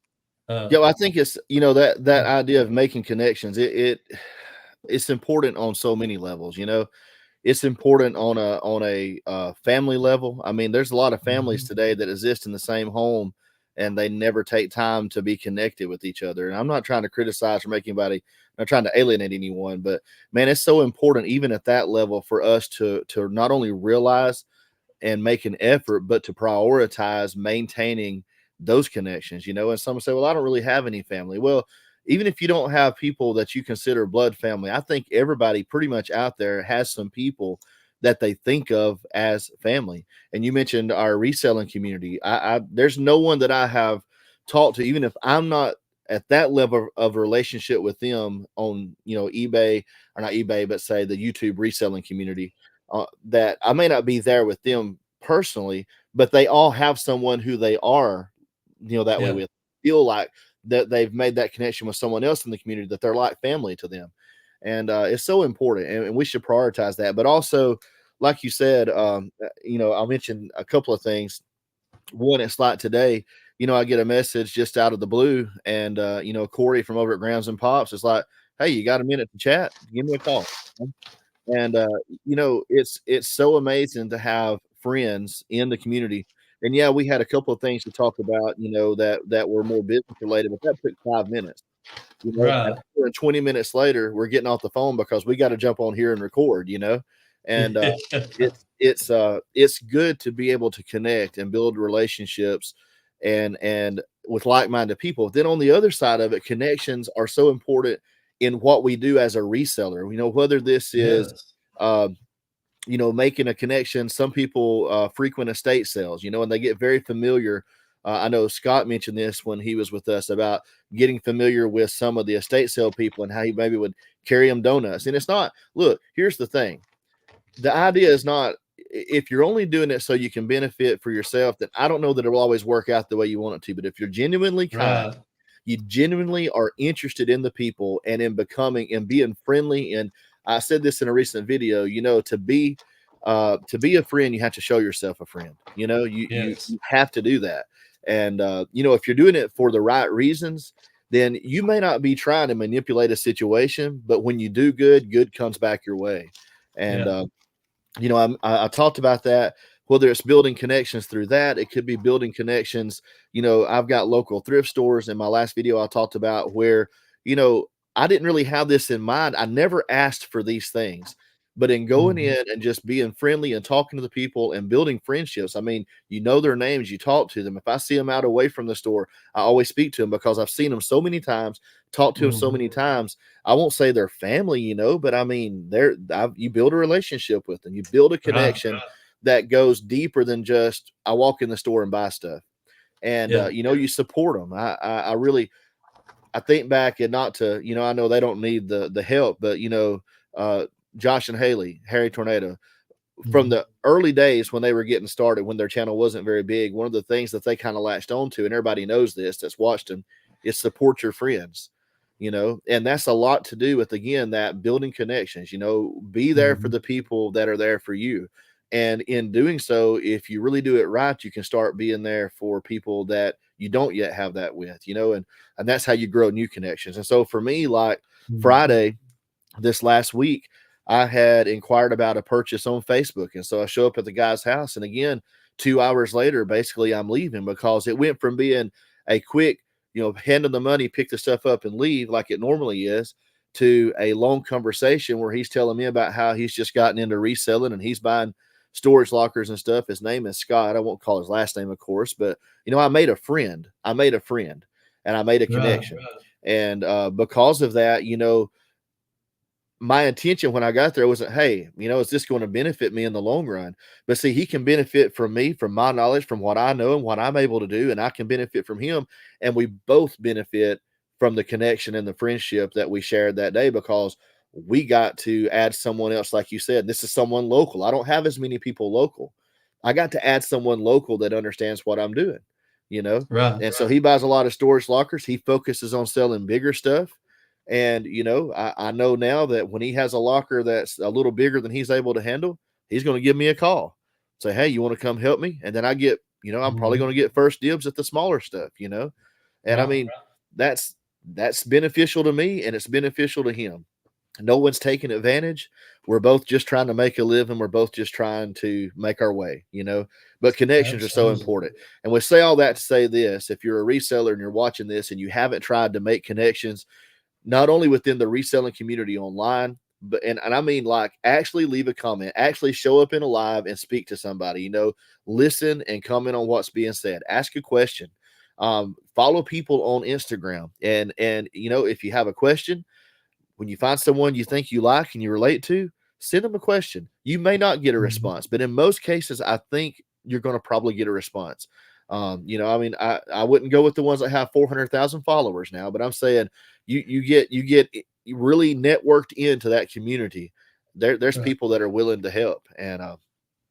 [SPEAKER 2] I think it's, that idea of making connections, it's important on so many levels. It's important on a family level. I mean, there's a lot of families today that exist in the same home and they never take time to be connected with each other. And I'm not trying to criticize or make anybody, I'm not trying to alienate anyone, but man, it's so important even at that level for us to not only realize and make an effort, but to prioritize maintaining those connections, and some say, well, I don't really have any family. Well, even if you don't have people that you consider blood family, I think everybody pretty much out there has some people that they think of as family. And you mentioned our reselling community. There's no one that I have talked to, even if I'm not at that level of relationship with them on, eBay, or not eBay, but say the YouTube reselling community, that I may not be there with them personally, but they all have someone who they are, that way with, feel like that they've made that connection with someone else in the community, that they're like family to them. And it's so important, and we should prioritize that. But also, like you said, I'll mention a couple of things. One, it's like today, I get a message just out of the blue, and Corey from over at Grams and Pops is like, hey, you got a minute to chat? Give me a call. And it's so amazing to have friends in the community And yeah, we had a couple of things to talk about, that were more business related, but that took 5 minutes.
[SPEAKER 1] Right.
[SPEAKER 2] And 20 minutes later, we're getting off the phone because we got to jump on here and record, and it's good to be able to connect and build relationships and with like-minded people. Then on the other side of it, connections are so important in what we do as a reseller. Whether this is
[SPEAKER 1] Yes.
[SPEAKER 2] making a connection. Some people frequent estate sales, and they get very familiar. I know Scott mentioned this when he was with us about getting familiar with some of the estate sale people and how he maybe would carry them donuts. And it's not, look, here's the thing. The idea is not, if you're only doing it so you can benefit for yourself, then I don't know that it will always work out the way you want it to. But if you're genuinely kind,
[SPEAKER 1] Right.
[SPEAKER 2] you genuinely are interested in the people and in becoming and being friendly. And I said this in a recent video, to be a friend, you have to show yourself a friend. You
[SPEAKER 1] Yes.
[SPEAKER 2] have to do that. And if you're doing it for the right reasons, then you may not be trying to manipulate a situation, but when you do good comes back your way. And I talked about that. Whether it's building connections through that, it could be building connections. I've got local thrift stores. In my last video, I talked about where, I didn't really have this in mind. I never asked for these things, but in going in and just being friendly and talking to the people and building friendships, I mean, their names, you talk to them. If I see them out away from the store, I always speak to them because I've seen them so many times, talked to them so many times. I won't say they're family, but I mean, you build a relationship with them. You build a connection that goes deeper than just I walk in the store and buy stuff. And you support them. I think back, and not to, I know they don't need the help, but Josh and Haley, Harry Tornado, from the early days when they were getting started, when their channel wasn't very big, one of the things that they kind of latched onto, and everybody knows this that's watched them, is support your friends. And that's a lot to do with, again, that building connections. Be there for the people that are there for you. And in doing so, if you really do it right, you can start being there for people that you don't yet have that with, and that's how you grow new connections. And so for me, like Friday, this last week, I had inquired about a purchase on Facebook. And so I show up at the guy's house. And again, 2 hours later, basically I'm leaving because it went from being a quick, hand him the money, pick the stuff up and leave like it normally is, to a long conversation where he's telling me about how he's just gotten into reselling and he's buying storage lockers and stuff. His name is Scott. I won't call his last name, of course, but I made a friend and I made a connection.
[SPEAKER 1] Right.
[SPEAKER 2] And because of that, my intention when I got there wasn't, hey, is this going to benefit me in the long run? But see, he can benefit from me, from my knowledge, from what I know and what I'm able to do. And I can benefit from him. And we both benefit from the connection and the friendship that we shared that day, because we got to add someone else. Like you said, this is someone local. I don't have as many people local. I got to add someone local that understands what I'm doing,
[SPEAKER 1] Right.
[SPEAKER 2] And so he buys a lot of storage lockers. He focuses on selling bigger stuff. And, I know now that when he has a locker that's a little bigger than he's able to handle, he's going to give me a call, say, hey, you want to come help me? And then I get, I'm probably going to get first dibs at the smaller stuff, and I mean, that's beneficial to me and it's beneficial to him. No one's taking advantage. We're both just trying to make a living. We're both just trying to make our way, but connections are so important. And we say all that to say this: if you're a reseller and you're watching this and you haven't tried to make connections, not only within the reselling community online, but, and I mean, like, actually leave a comment, actually show up in a live and speak to somebody, listen and comment on what's being said, ask a question, follow people on Instagram. And, if you have a question, when you find someone you think you like and you relate to, send them a question. You may not get a response, but in most cases, I think you're going to probably get a response. I mean, I wouldn't go with the ones that have 400,000 followers now, but I'm saying you get really networked into that community. There's people that are willing to help, and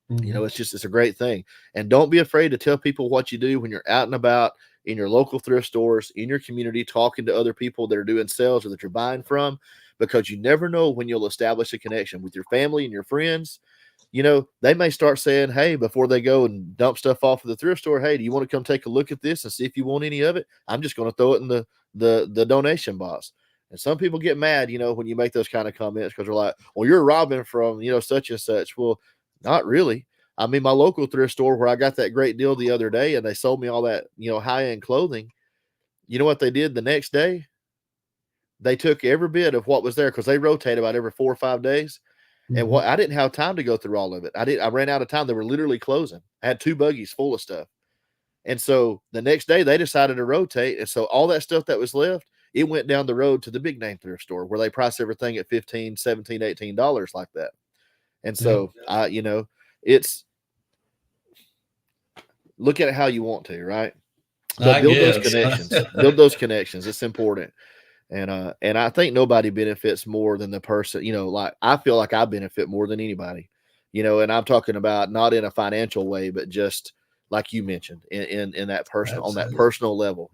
[SPEAKER 2] it's a great thing. And don't be afraid to tell people what you do when you're out and about in your local thrift stores, in your community, talking to other people that are doing sales or that you're buying from, because you never know when you'll establish a connection with your family and your friends. They may start saying, hey, before they go and dump stuff off at the thrift store, hey, do you want to come take a look at this and see if you want any of it? I'm just going to throw it in the donation box. And some people get mad, when you make those kind of comments, because they're like, well, you're robbing from, such and such. Well, not really. I mean, my local thrift store where I got that great deal the other day and they sold me all that, high-end clothing. You know what they did the next day? They took every bit of what was there because they rotate about every 4 or 5 days. And I didn't have time to go through all of it. I ran out of time. They were literally closing. I had 2 buggies full of stuff. And so the next day they decided to rotate. And so all that stuff that was left, it went down the road to the big name thrift store where they price everything at $15, $17, $18 like that. And so it's look at it how you want to, right? But build those connections. Build those connections. It's important. And I think nobody benefits more than the person, like I feel like I benefit more than anybody, and I'm talking about not in a financial way, but just like you mentioned in that personal, on that personal level,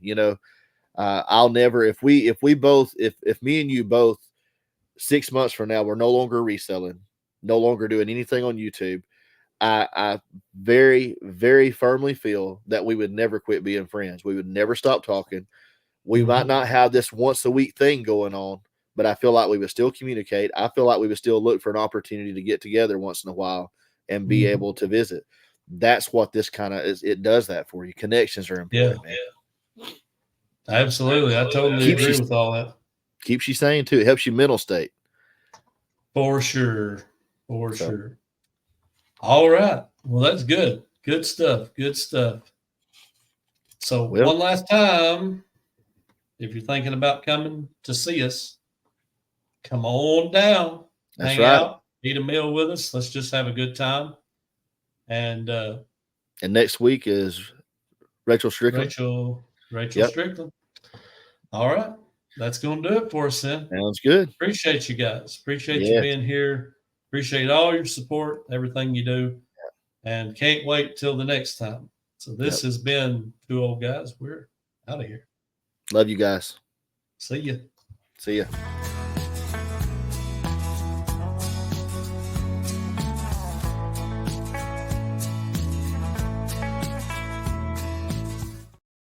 [SPEAKER 2] I'll never, if me and you both 6 months from now, we're no longer reselling, no longer doing anything on YouTube. I very, very firmly feel that we would never quit being friends. We would never stop talking. We might not have this once a week thing going on, but I feel like we would still communicate. I feel like we would still look for an opportunity to get together once in a while and be able to visit. That's what this kind of is. It does that for you. Connections are important, man.
[SPEAKER 1] Yeah. Absolutely. I totally agree with all that.
[SPEAKER 2] Keeps you sane too. It helps your mental state.
[SPEAKER 1] For sure. Sure. All right. Well, that's good. Good stuff. So one last time, if you're thinking about coming to see us, come on down, hang out, eat a meal with us. Let's just have a good time. And
[SPEAKER 2] next week is Rachel Strickland.
[SPEAKER 1] Rachel Strickland. All right. That's going to do it for us then.
[SPEAKER 2] Sounds good.
[SPEAKER 1] Appreciate you guys. Appreciate you being here. Appreciate all your support, everything you do. And can't wait till the next time. So this has been 2 Old Guys. We're out of here.
[SPEAKER 2] Love you guys.
[SPEAKER 1] See ya.
[SPEAKER 2] See ya.